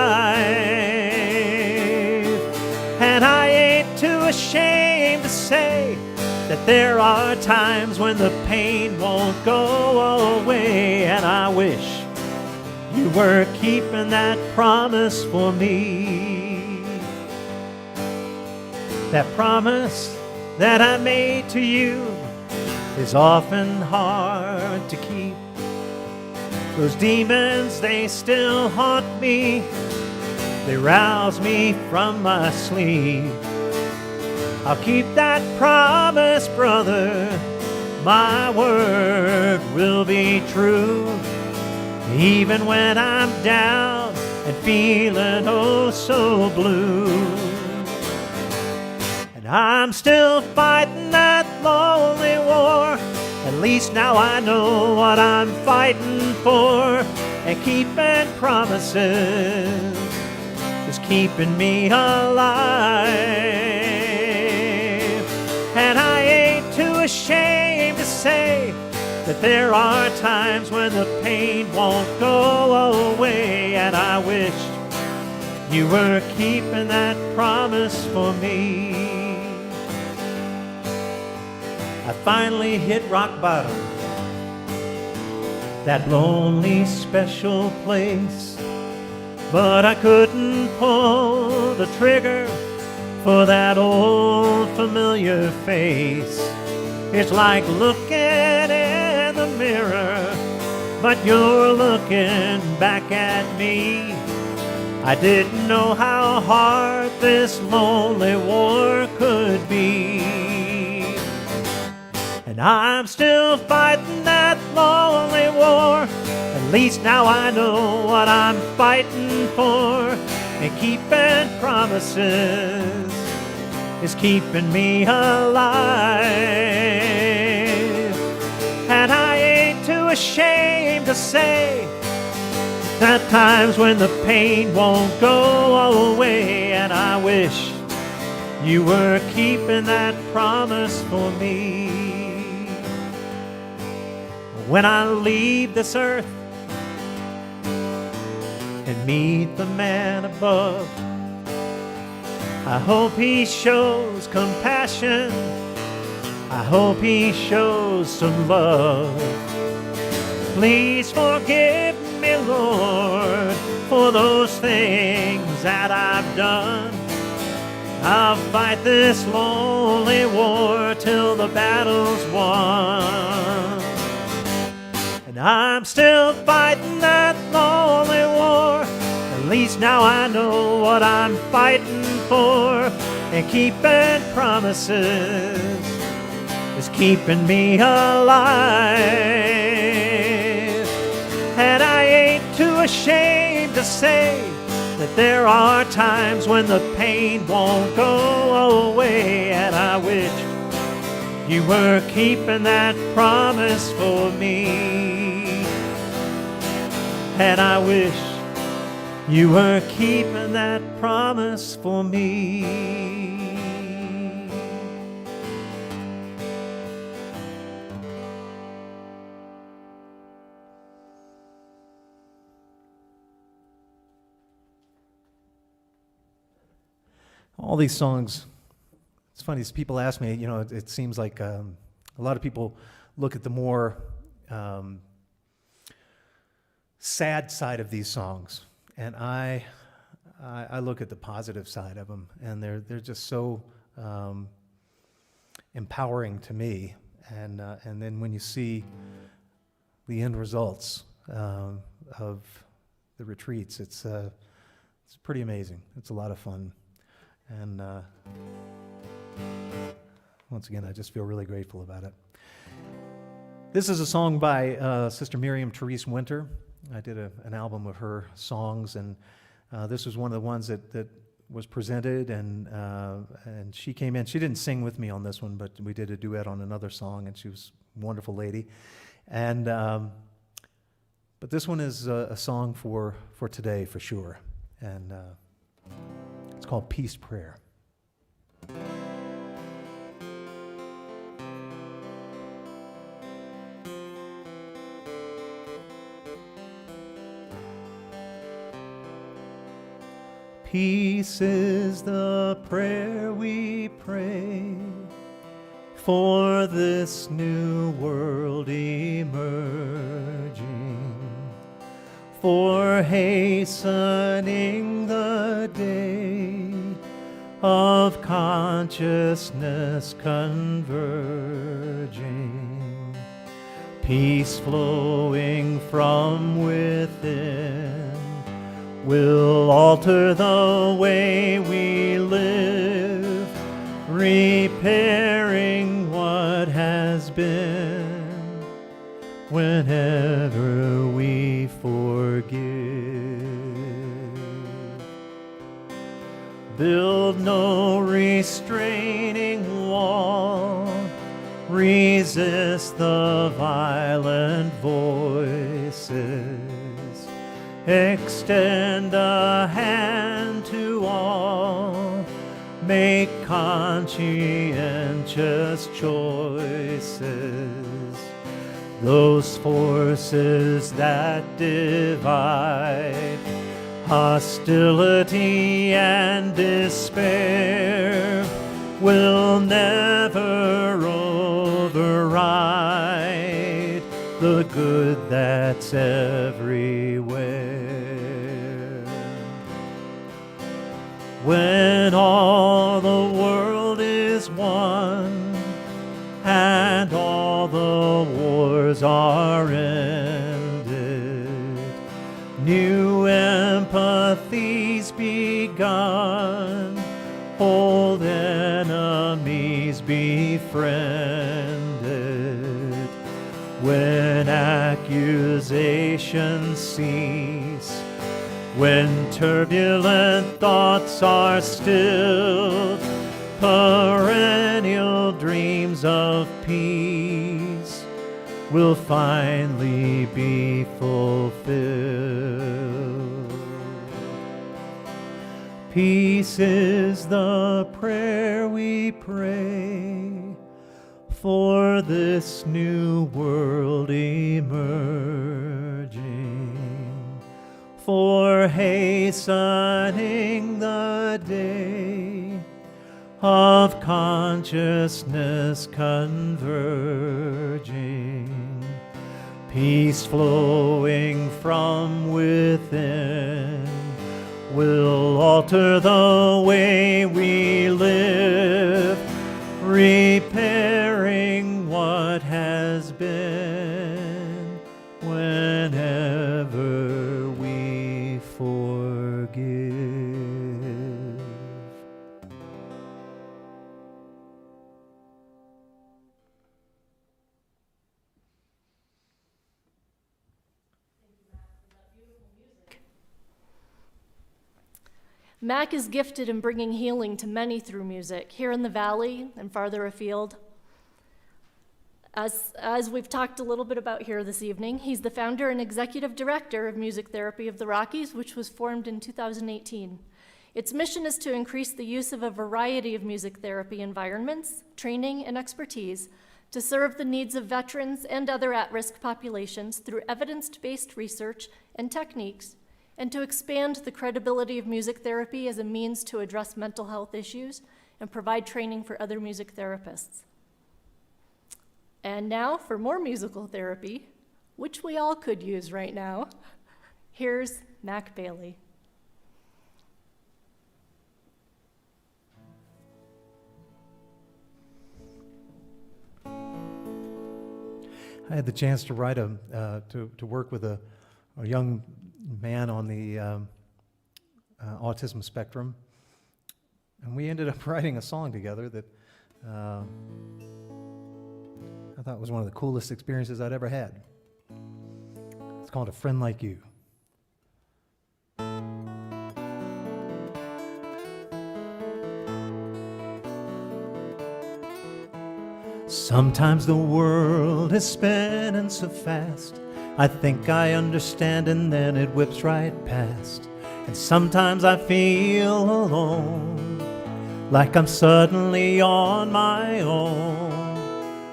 And I ain't too ashamed to say that there are times when the pain won't go away. And I wish you were keeping that promise for me. That promise that I made to you is often hard to keep. Those demons, they still haunt me. They rouse me from my sleep. I'll keep that promise, brother. My word will be true. Even when I'm down and feeling oh so blue. And I'm still fighting that lonely war. At least now I know what I'm fighting for. And keeping promises is keeping me alive. And I ain't too ashamed to say that there are times when the pain won't go away. And I wish you were keeping that promise for me. I finally hit rock bottom, that lonely special place. But I couldn't pull the trigger for that old familiar face. It's like looking in the mirror, but you're looking back at me. I didn't know how hard this lonely war could be. And I'm still fighting that lonely war. At least now I know what I'm fighting for. And keeping promises is keeping me alive. And I ain't too ashamed to say that times when the pain won't go away. And I wish you were keeping that promise for me. When I leave this earth and meet the man above, I hope he shows compassion. I hope he shows some love. Please forgive me, Lord, for those things that I've done. I'll fight this lonely war till the battle's won. And I'm still fighting that lonely war. At least now I know what I'm fighting for. And keeping promises is keeping me alive. And I ain't too ashamed to say that there are times when the pain won't go away. And I wish you were keeping that promise for me. And I wish you were keeping that promise for me. All these songs, it's funny, as people ask me, it seems like a lot of people look at the more sad side of these songs, and I look at the positive side of them, and they're just so empowering to me. And then when you see the end results of the retreats, it's pretty amazing. It's a lot of fun, and once again, I just feel really grateful about it. This is a song by Sister Miriam Therese Winter. I did an album of her songs, and this was one of the ones that was presented, and she came in. She didn't sing with me on this one, but we did a duet on another song, and she was a wonderful lady. And but this one is a song for today, for sure, and it's called Peace Prayer. Peace is the prayer we pray for this new world emerging, for hastening the day of consciousness converging, peace flowing from within will alter the way we live, repairing what has been whenever we forgive. Build no restraining wall, resist the violent voices, extend a hand to all, make conscientious choices. Those forces that divide, hostility and despair, will never override the good that's everywhere. When all the world is one and all the wars are ended, new empathies begun, old enemies befriended. When accusations cease, when turbulent thoughts are stilled, perennial dreams of peace will finally be fulfilled. Peace is the prayer we pray for this new world emerging, for hastening the day of consciousness converging, peace flowing from within will alter the way we live, repairing what has been whenever we forgive. Mack is gifted in bringing healing to many through music, here in the Valley and farther afield. As we've talked a little bit about here this evening, he's the founder and executive director of Music Therapy of the Rockies, which was formed in 2018. Its mission is to increase the use of a variety of music therapy environments, training, and expertise to serve the needs of veterans and other at-risk populations through evidence-based research and techniques, and to expand the credibility of music therapy as a means to address mental health issues and provide training for other music therapists. And now for more musical therapy, which we all could use right now, here's Mack Bailey. I had the chance to write to work with a young man on the autism spectrum, and we ended up writing a song together that I thought was one of the coolest experiences I'd ever had. It's called A Friend Like You. Sometimes the world is spinning so fast, I think I understand and then it whips right past. And sometimes I feel alone, like I'm suddenly on my own.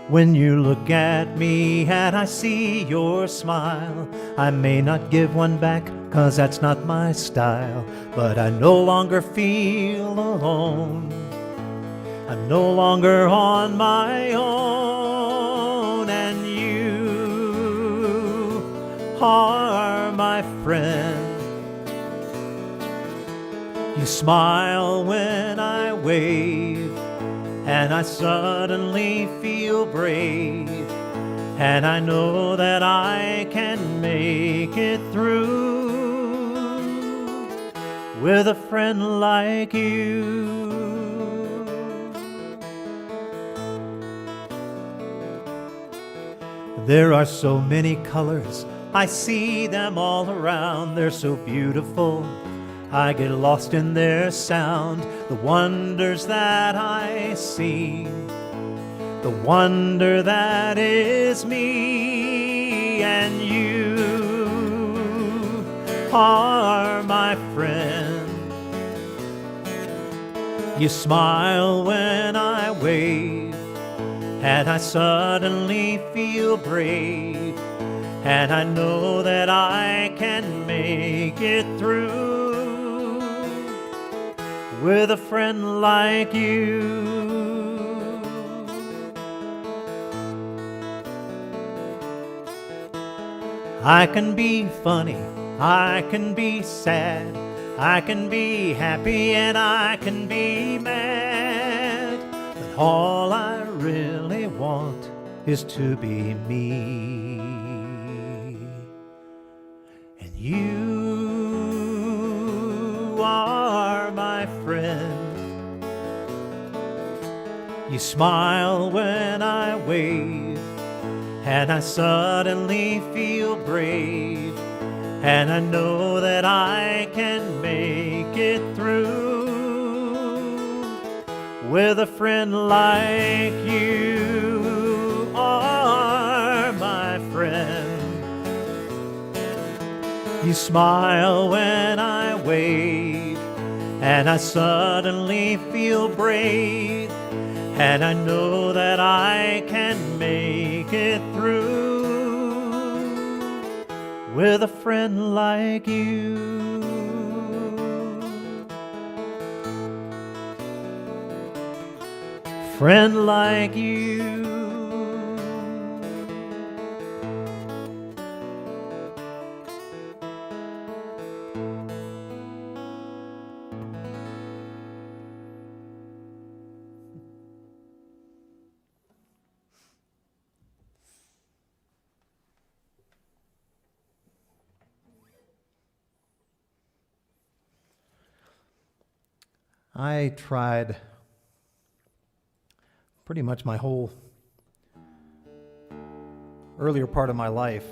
When you look at me and I see your smile, I may not give one back, 'cause that's not my style. But I no longer feel alone, I'm no longer on my own. And you are my friend. You smile when I wave, and I suddenly feel brave. And I know that I can make it through with a friend like you. There are so many colors, I see them all around. They're so beautiful, I get lost in their sound. The wonders that I see, the wonder that is me. And you are my friend. You smile when I wave, and I suddenly feel brave. And I know that I can make it through with a friend like you. I can be funny, I can be sad, I can be happy and I can be mad. But all I really want is to be me. And you are my friend. You smile when I wave, and I suddenly feel brave. And I know that I can make it through with a friend like you are my friend. You smile when I wave, and I suddenly feel brave. And I know that I can make it through with a friend like you. Friend like you. I tried pretty much my whole earlier part of my life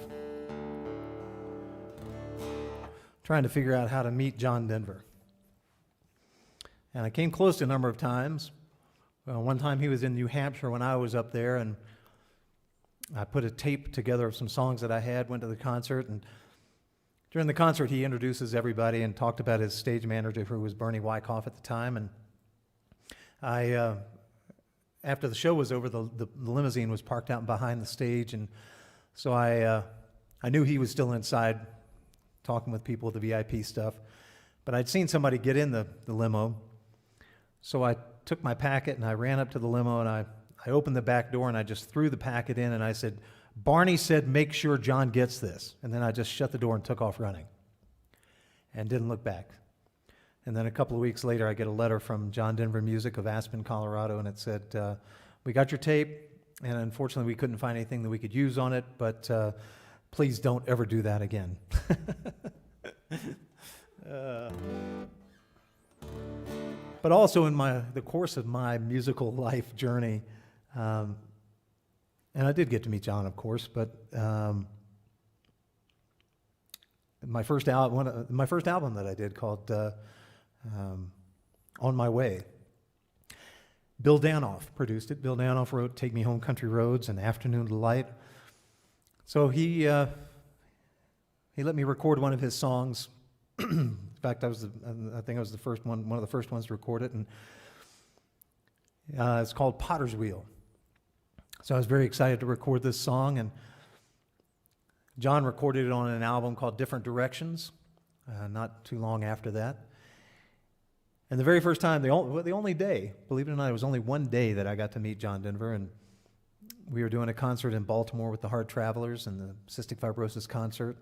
trying to figure out how to meet John Denver. And I came close a number of times. One time he was in New Hampshire when I was up there, and I put a tape together of some songs that I had, went to the concert, and during the concert he introduces everybody and talked about his stage manager, who was Bernie Wyckoff at the time. And I, after the show was over, the limousine was parked out behind the stage, and so I knew he was still inside talking with people with the VIP stuff, but I'd seen somebody get in the limo, so I took my packet and I ran up to the limo and I opened the back door and I just threw the packet in and I said, "Barney said make sure John gets this," and then I just shut the door and took off running and didn't look back. And then a couple of weeks later I get a letter from John Denver Music of Aspen, Colorado, and it said, "We got your tape, and unfortunately we couldn't find anything that we could use on it, but please don't ever do that again." But also in the course of my musical life journey, and I did get to meet John, of course, but my first album that I did called On My Way. Bill Danoff produced it. Bill Danoff wrote Take Me Home Country Roads and Afternoon Delight. So he let me record one of his songs. In fact, I think I was one of the first ones to record it, and it's called Potter's Wheel. So I was very excited to record this song, and John recorded it on an album called Different Directions, not too long after that. And the very first time, the only day, believe it or not, it was only one day that I got to meet John Denver, and we were doing a concert in Baltimore with the Hard Travelers and the Cystic Fibrosis concert.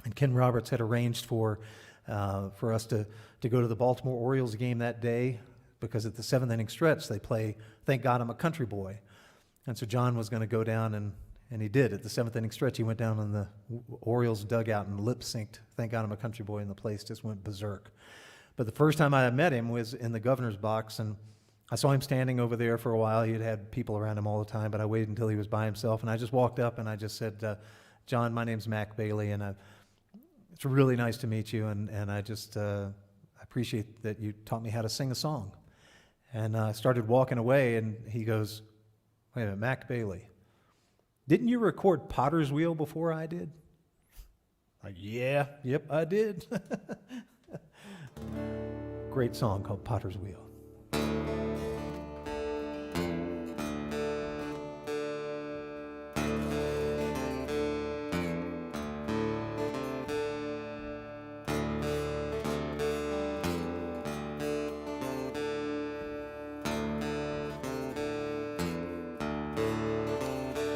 And Ken Roberts had arranged for us to go to the Baltimore Orioles game that day, because at the seventh inning stretch they play Thank God I'm a Country Boy. And so John was going to go down, and he did. At the seventh inning stretch, he went down in the Orioles dugout and lip-synced Thank God I'm a Country Boy, and the place just went berserk. But the first time I met him was in the governor's box, and I saw him standing over there for a while. He had people around him all the time, but I waited until he was by himself, and I just walked up and I just said, John, my name's Mack Bailey, and it's really nice to meet you, and I just appreciate that you taught me how to sing a song. And I started walking away, and he goes, wait a minute, Mack Bailey, didn't you record Potter's Wheel before I did? Like, yep, I did. Great song called Potter's Wheel.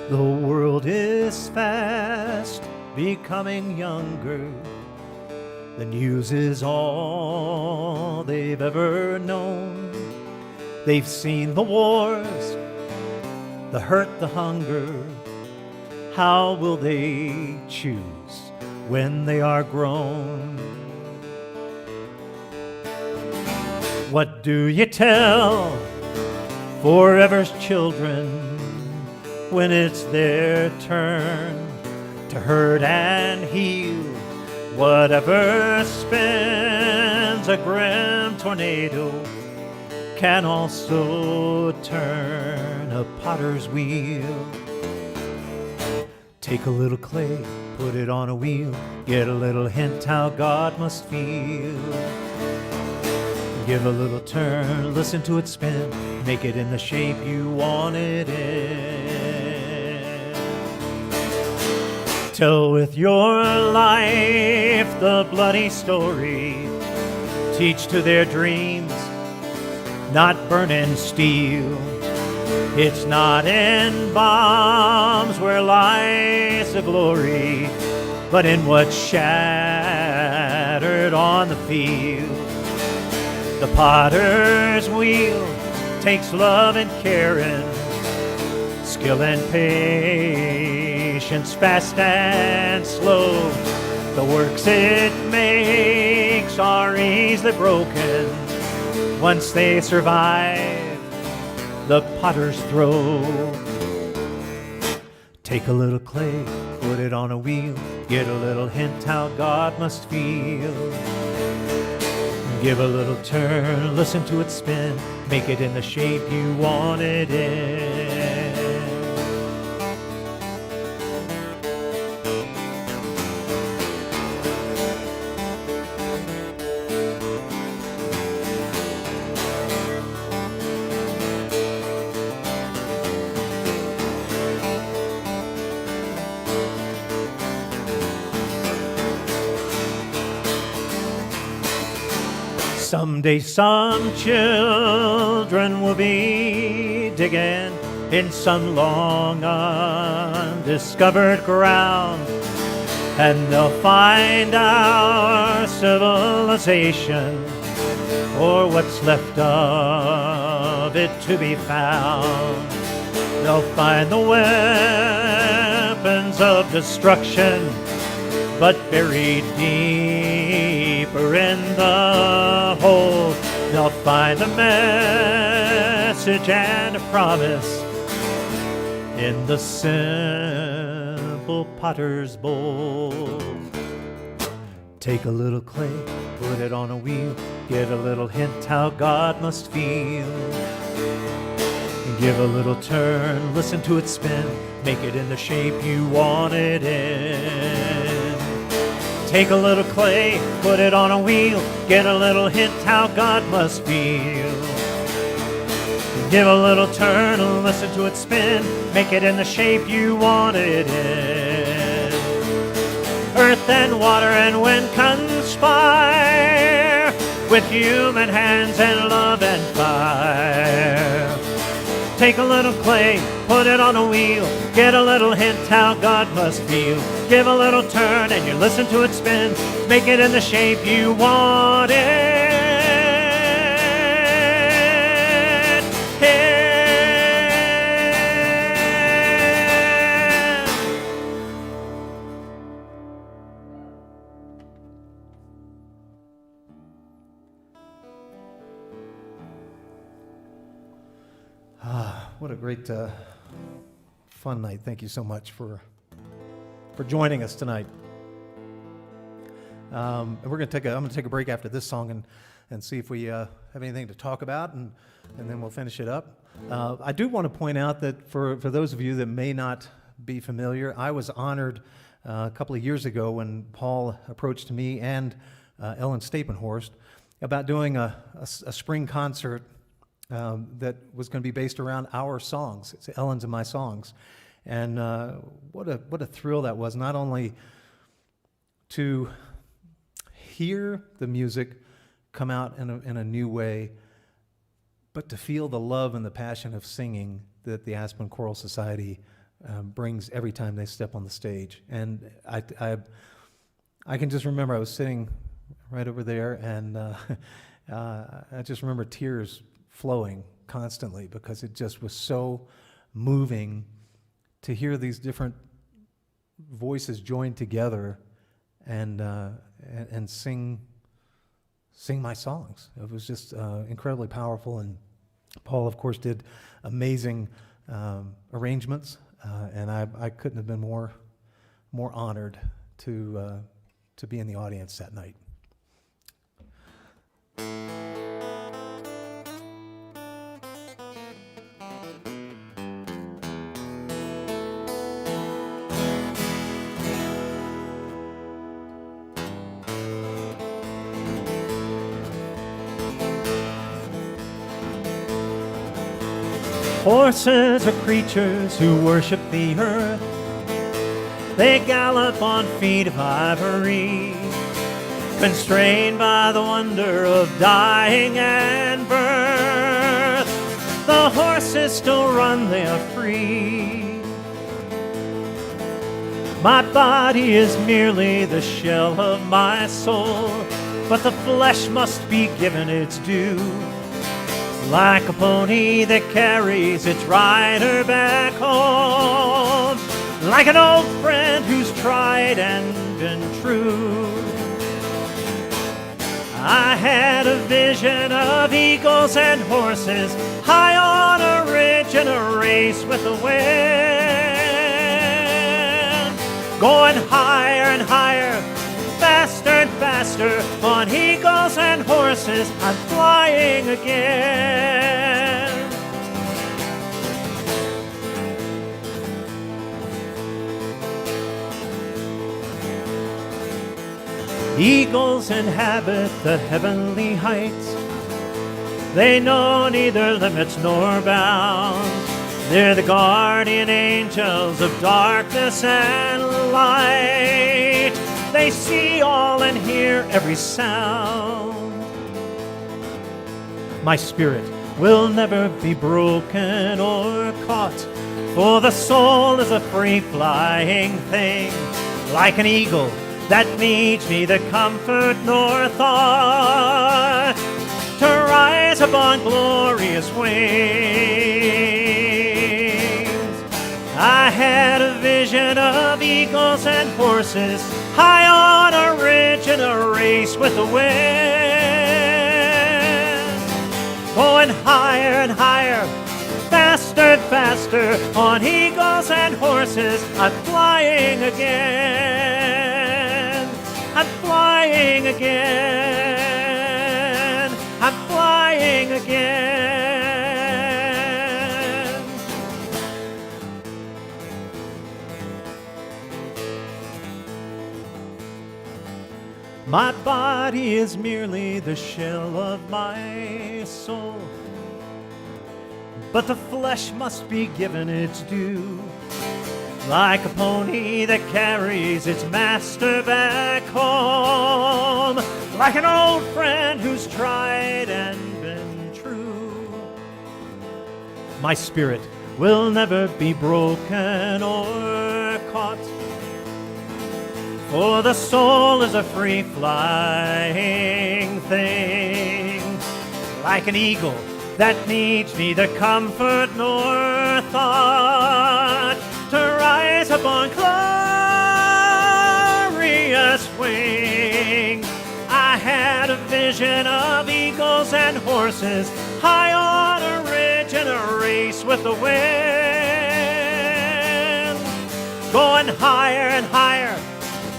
The world is fast becoming younger. The news is all they've ever known. They've seen the wars, the hurt, the hunger. How will they choose when they are grown? What do you tell forever's children when it's their turn to hurt and heal? Whatever spins a grim tornado can also turn a potter's wheel. Take a little clay, put it on a wheel, get a little hint how God must feel. Give a little turn, listen to it spin, make it in the shape you want it in. Tell with your life the bloody story. Teach to their dreams, not burn in steel. It's not in bombs where lies the glory, but in what's shattered on the field. The potter's wheel takes love and caring, skill and patience, fast and slow. The works it makes are easily broken once they survive the potter's throw. Take a little clay, put it on a wheel, get a little hint how God must feel. Give a little turn, listen to it spin, make it in the shape you want it in. Someday some children will be digging in some long undiscovered ground, and they'll find our civilization, or what's left of it to be found. They'll find the weapons of destruction, but buried deeper in the hole, they'll find a message and a promise in the simple potter's bowl. Take a little clay, put it on a wheel, get a little hint how God must feel. Give a little turn, listen to it spin, make it in the shape you want it in. Take a little clay, put it on a wheel, get a little hint how God must feel. Give a little turn, listen to it spin, make it in the shape you want it in. Earth and water and wind conspire with human hands and love and fire. Take a little clay, put it on a wheel, get a little hint how God must feel. Give a little turn and you listen to it spin, make it in the shape you want it. What a great fun night. Thank you so much for joining us tonight. And I'm going to take a break after this song and see if we have anything to talk about, and then we'll finish it up. I do want to point out that for those of you that may not be familiar, I was honored a couple of years ago when Paul approached me and Ellen Stapenhorst about doing a spring concert that was going to be based around our songs. It's Ellen's and my songs. And what a thrill that was, not only to hear the music come out in a new way, but to feel the love and the passion of singing that the Aspen Choral Society brings every time they step on the stage. And I can just remember I was sitting right over there, and I just remember tears flowing constantly because it just was so moving to hear these different voices join together and sing my songs. It was just incredibly powerful, and Paul, of course, did amazing arrangements, and I couldn't have been more honored to be in the audience that night. Horses are creatures who worship the earth. They gallop on feet of ivory, constrained by the wonder of dying and birth. The horses still run, they are free. My body is merely the shell of my soul, but the flesh must be given its due. Like a pony that carries its rider back home, like an old friend who's tried and been true. I had a vision of eagles and horses high on a ridge in a race with the wind, going higher and higher, faster and faster. On eagles and horses, I'm flying again. Eagles inhabit the heavenly heights. They know neither limits nor bounds. They're the guardian angels of darkness and light. They see all and hear every sound. My spirit will never be broken or caught, for the soul is a free-flying thing, like an eagle that needs neither comfort nor thought, to rise upon glorious wings. I had a vision of eagles and horses high on a ridge in a race with the wind, going higher and higher, faster and faster. On eagles and horses, I'm flying again. I'm flying flying again. I'm flying again. My body is merely the shell of my soul, but the flesh must be given its due. Like a pony that carries its master back home, like an old friend who's tried and been true. My spirit will never be broken or caught, for the soul is a free-flying thing, like an eagle that needs neither comfort nor thought to rise upon glorious wing. I had a vision of eagles and horses high on a ridge in a race with the wind, going higher and higher,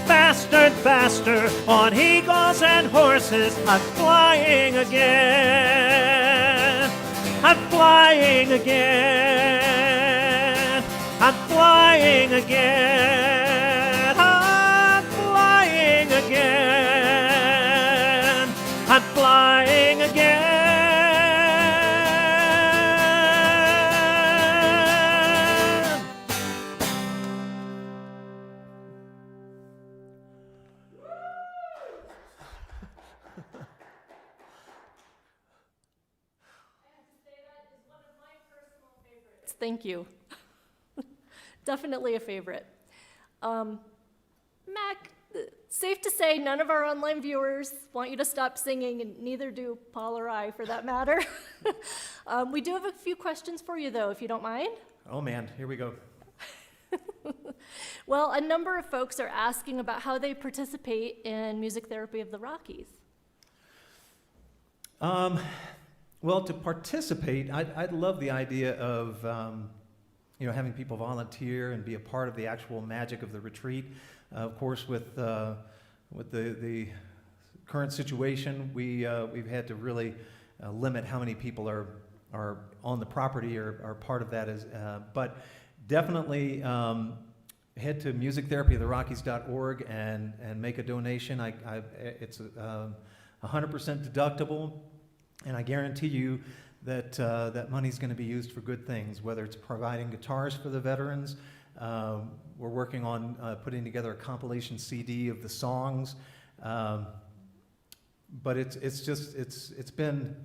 faster and faster, on eagles and horses. I'm flying again. I'm flying again. I'm flying again. I'm flying again. I'm flying again. Thank you. Definitely a favorite. Mac, safe to say none of our online viewers want you to stop singing, and neither do Paul or I, for that matter. We do have a few questions for you, though, if you don't mind. Oh man, here we go. Well, a number of folks are asking about how they participate in Music Therapy of the Rockies. Well, to participate, I'd love the idea of having people volunteer and be a part of the actual magic of the retreat. Of course, with the current situation, we've had to really limit how many people are on the property or are part of that. But definitely head to musictherapyoftherockies.org and make a donation. It's 100% deductible. And I guarantee you that that money's going to be used for good things, whether it's providing guitars for the veterans. We're working on putting together a compilation CD of the songs. But it's been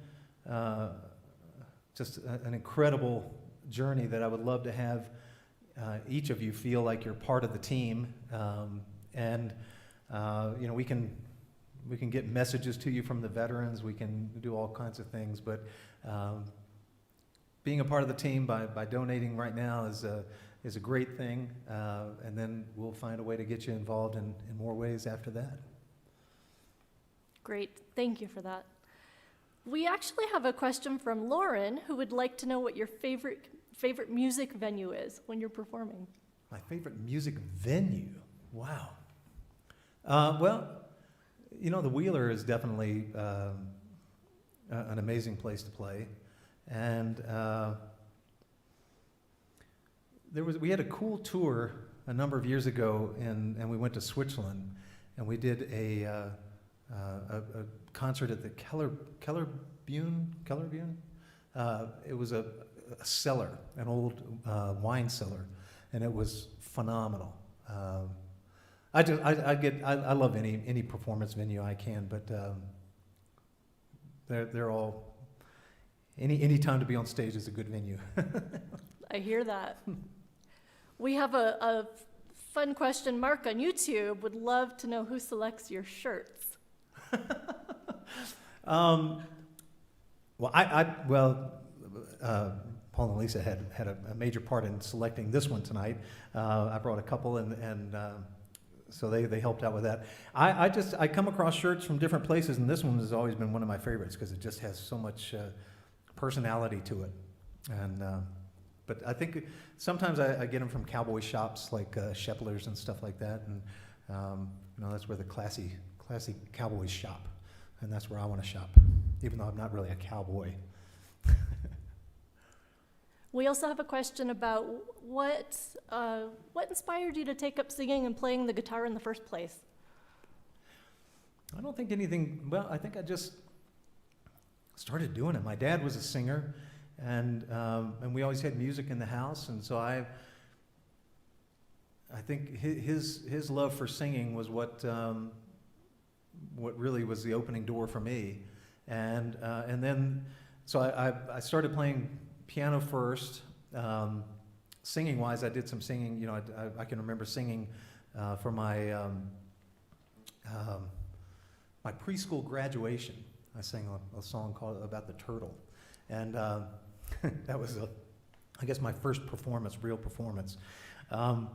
just an incredible journey that I would love to have each of you feel like you're part of the team. We can get messages to you from the veterans. We can do all kinds of things, but being a part of the team by donating right now is a great thing, and then we'll find a way to get you involved in more ways after that. Great, thank you for that. We actually have a question from Lauren, who would like to know what your favorite music venue is when you're performing. My favorite music venue? Wow. Well, the Wheeler is definitely an amazing place to play, and we had a cool tour a number of years ago, and we went to Switzerland, and we did a concert at the Kellerbühne. It was a cellar, an old wine cellar, and it was phenomenal. I love any performance venue I can, but they're all any time to be on stage is a good venue. I hear that. We have a fun question. Mark on YouTube would love to know who selects your shirts. Paul and Lisa had a major part in selecting this one tonight. I brought a couple, and so they helped out with that. I come across shirts from different places, and this one has always been one of my favorites because it just has so much personality to it. And but I think sometimes I get them from cowboy shops like Shepler's and stuff like that, and that's where the classy classy cowboy shop, and that's where I want to shop, even though I'm not really a cowboy. We also have a question about what inspired you to take up singing and playing the guitar in the first place? I don't think anything, well, I think I just started doing it. My dad was a singer, and we always had music in the house, and so I think his love for singing was what really was the opening door for me, and then so I started playing piano first. Singing wise, I did some singing. You know, I can remember singing for my my preschool graduation. I sang a song called about the turtle, and that was I guess my first performance, real performance. So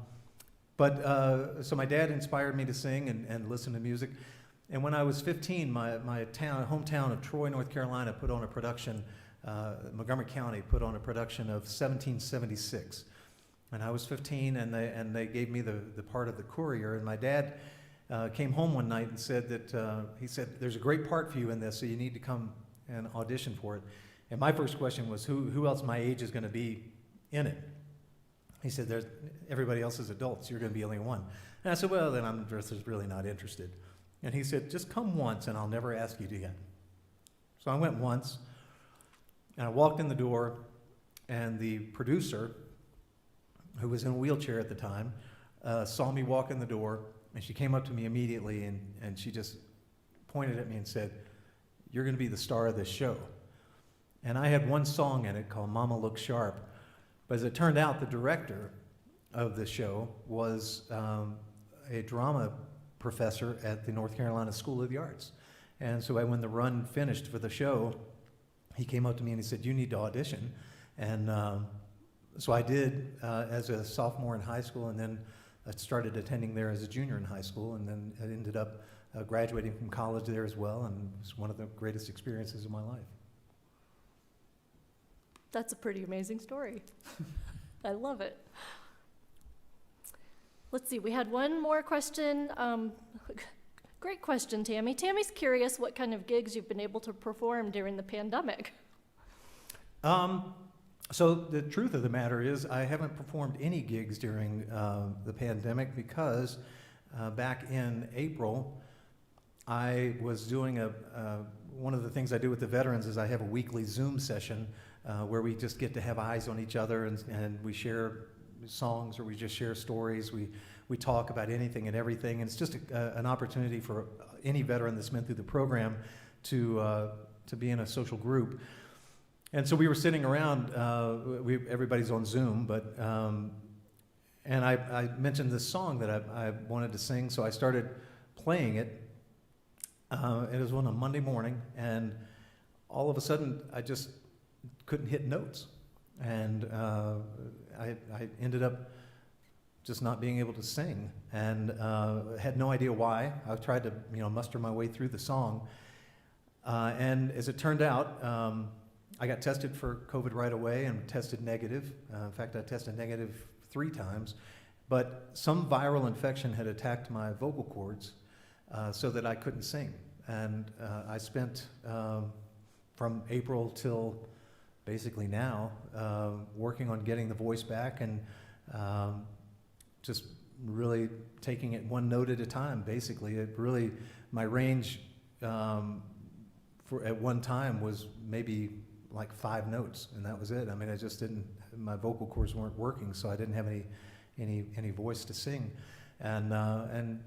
my dad inspired me to sing and listen to music. And when I was 15, my hometown of Troy, North Carolina, put on a production. Montgomery County put on a production of 1776, and I was 15, and they gave me the part of the courier. And my dad came home one night and said that he said, "There's a great part for you in this, so you need to come and audition for it." And my first question was, who else my age is going to be in it? He said, everybody else is adults. You're going to be the only one. And I said, well, then I'm just really not interested. And he said, just come once, and I'll never ask you again. So I went once. And I walked in the door, and the producer, who was in a wheelchair at the time, saw me walk in the door, and she came up to me immediately, and she just pointed at me and said, "You're going to be the star of this show." And I had one song in it called "Mama Look Sharp," but as it turned out, the director of the show was a drama professor at the North Carolina School of the Arts. And so when the run finished for the show, he came up to me and he said, "You need to audition." And so I did as a sophomore in high school, and then I started attending there as a junior in high school, and then I ended up graduating from college there as well, and it was one of the greatest experiences of my life. That's a pretty amazing story. I love it. Let's see, we had one more question. Great question, Tammy. Tammy's curious what kind of gigs you've been able to perform during the pandemic. So the truth of the matter is I haven't performed any gigs during the pandemic because back in April, I was doing one of the things I do with the veterans is I have a weekly Zoom session where we just get to have eyes on each other, and we share songs, or we just share stories. We talk about anything and everything, and it's just an opportunity for any veteran that's been through the program to be in a social group. And so we were sitting around. Everybody's on Zoom, but and I mentioned this song that I wanted to sing, so I started playing it. It was on a Monday morning, and all of a sudden I just couldn't hit notes, and I ended up just not being able to sing, and had no idea why. I tried to muster my way through the song, and as it turned out, I got tested for COVID right away and tested negative. In fact, I tested negative 3 times, but some viral infection had attacked my vocal cords so that I couldn't sing, and I spent from April till basically now working on getting the voice back, and just really taking it one note at a time, basically. My range at one time was maybe like 5 notes, and that was it. I mean, I just didn't, my vocal cords weren't working, so I didn't have any voice to sing. And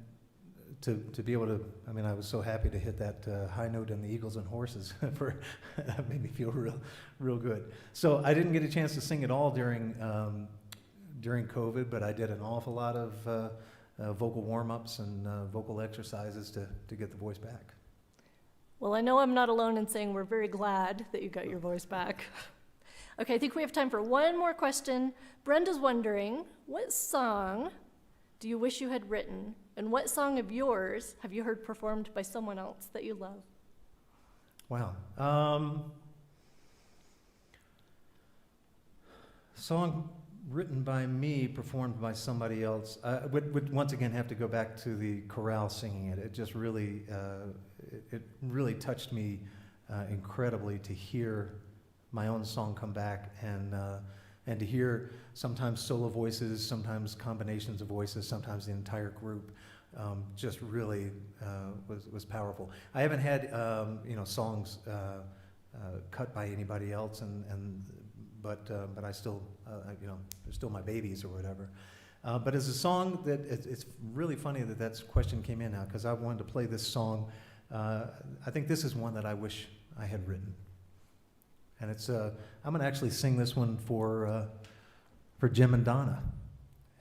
to be able to, I mean, I was so happy to hit that high note in the Eagles and Horses. That made me feel real good. So I didn't get a chance to sing at all during COVID, but I did an awful lot of vocal warm-ups and vocal exercises to get the voice back. Well, I know I'm not alone in saying we're very glad that you got your voice back. Okay, I think we have time for one more question. Brenda's wondering, what song do you wish you had written, and what song of yours have you heard performed by someone else that you love? Wow. Song written by me, performed by somebody else. Would once again have to go back to the chorale singing it. It just really, it really touched me incredibly to hear my own song come back and to hear sometimes solo voices, sometimes combinations of voices, sometimes the entire group. Just really was powerful. I haven't had songs cut by anybody else, but I still they're still my babies or whatever. But as a song that it's really funny that that question came in now, because I wanted to play this song. I think this is one that I wish I had written, and it's I'm going to actually sing this one for Jim and Donna,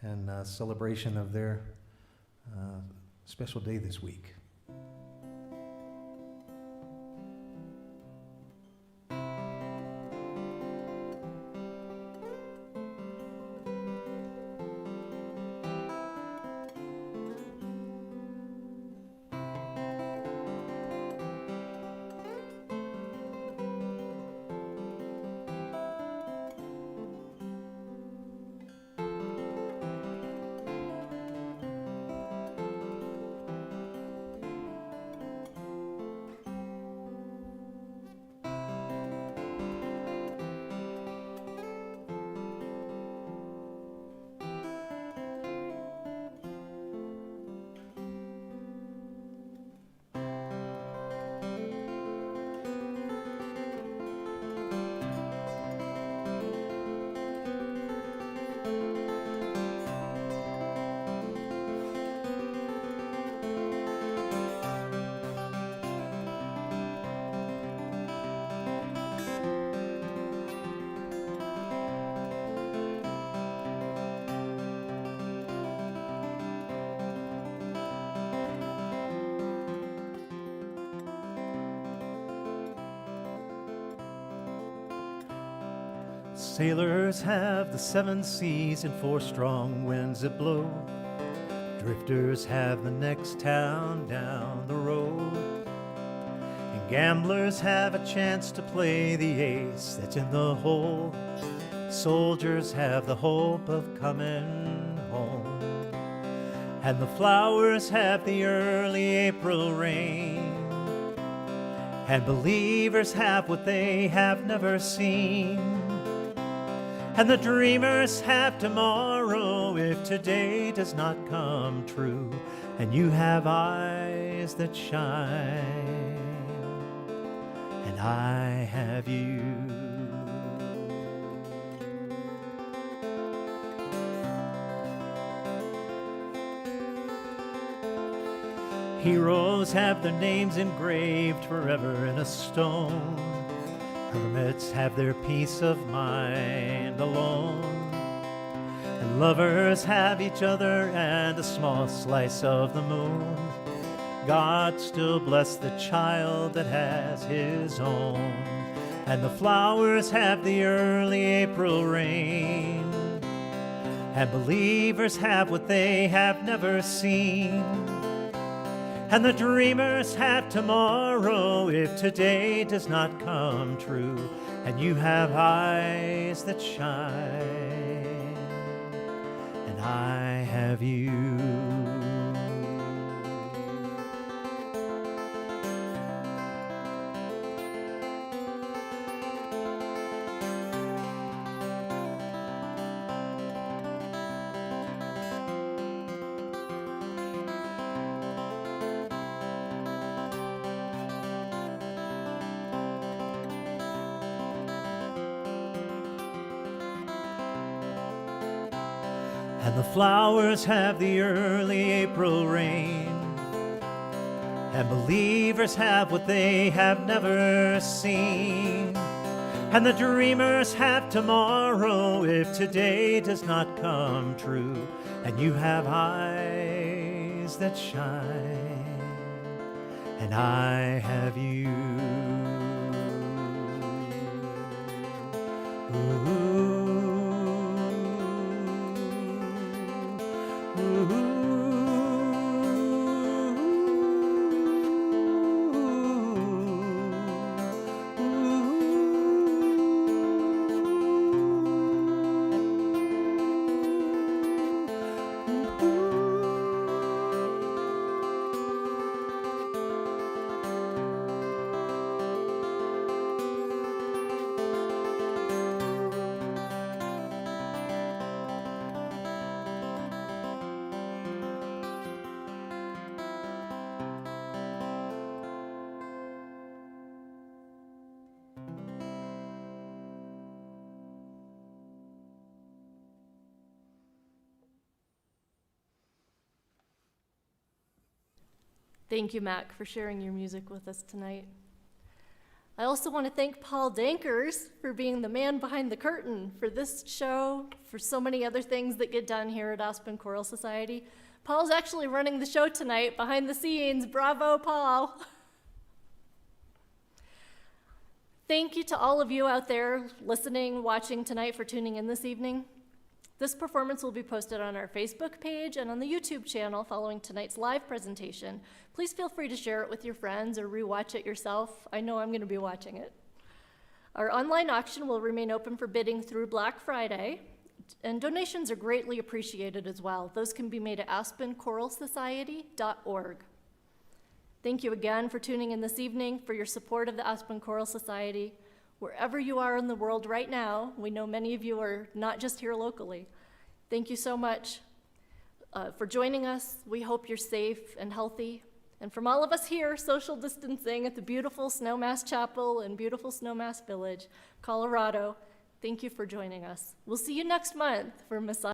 in celebration of their special day this week. Sailors have the 7 seas and 4 strong winds that blow. Drifters have the next town down the road. And gamblers have a chance to play the ace that's in the hole. Soldiers have the hope of coming home. And the flowers have the early April rain. And believers have what they have never seen. And the dreamers have tomorrow if today does not come true. And you have eyes that shine, and I have you. Heroes have their names engraved forever in a stone. Hermits have their peace of mind alone. And lovers have each other and a small slice of the moon. God still bless the child that has his own. And the flowers have the early April rain. And believers have what they have never seen. And the dreamers have tomorrow if today does not come true. And you have eyes that shine, and I have you. And the flowers have the early April rain. And believers have what they have never seen. And the dreamers have tomorrow if today does not come true. And you have eyes that shine, and I have you. Ooh. Thank you, Mack, for sharing your music with us tonight. I also want to thank Paul Dankers for being the man behind the curtain for this show, for so many other things that get done here at Aspen Choral Society. Paul's actually running the show tonight behind the scenes. Bravo, Paul. Thank you to all of you out there listening, watching tonight, for tuning in this evening. This performance will be posted on our Facebook page and on the YouTube channel following tonight's live presentation. Please feel free to share it with your friends or rewatch it yourself. I know I'm going to be watching it. Our online auction will remain open for bidding through Black Friday, and donations are greatly appreciated as well. Those can be made at aspenchoralsociety.org. Thank you again for tuning in this evening, for your support of the Aspen Choral Society. Wherever you are in the world right now, we know many of you are not just here locally. Thank you so much for joining us. We hope you're safe and healthy. And from all of us here, social distancing at the beautiful Snowmass Chapel in beautiful Snowmass Village, Colorado, thank you for joining us. We'll see you next month for Messiah.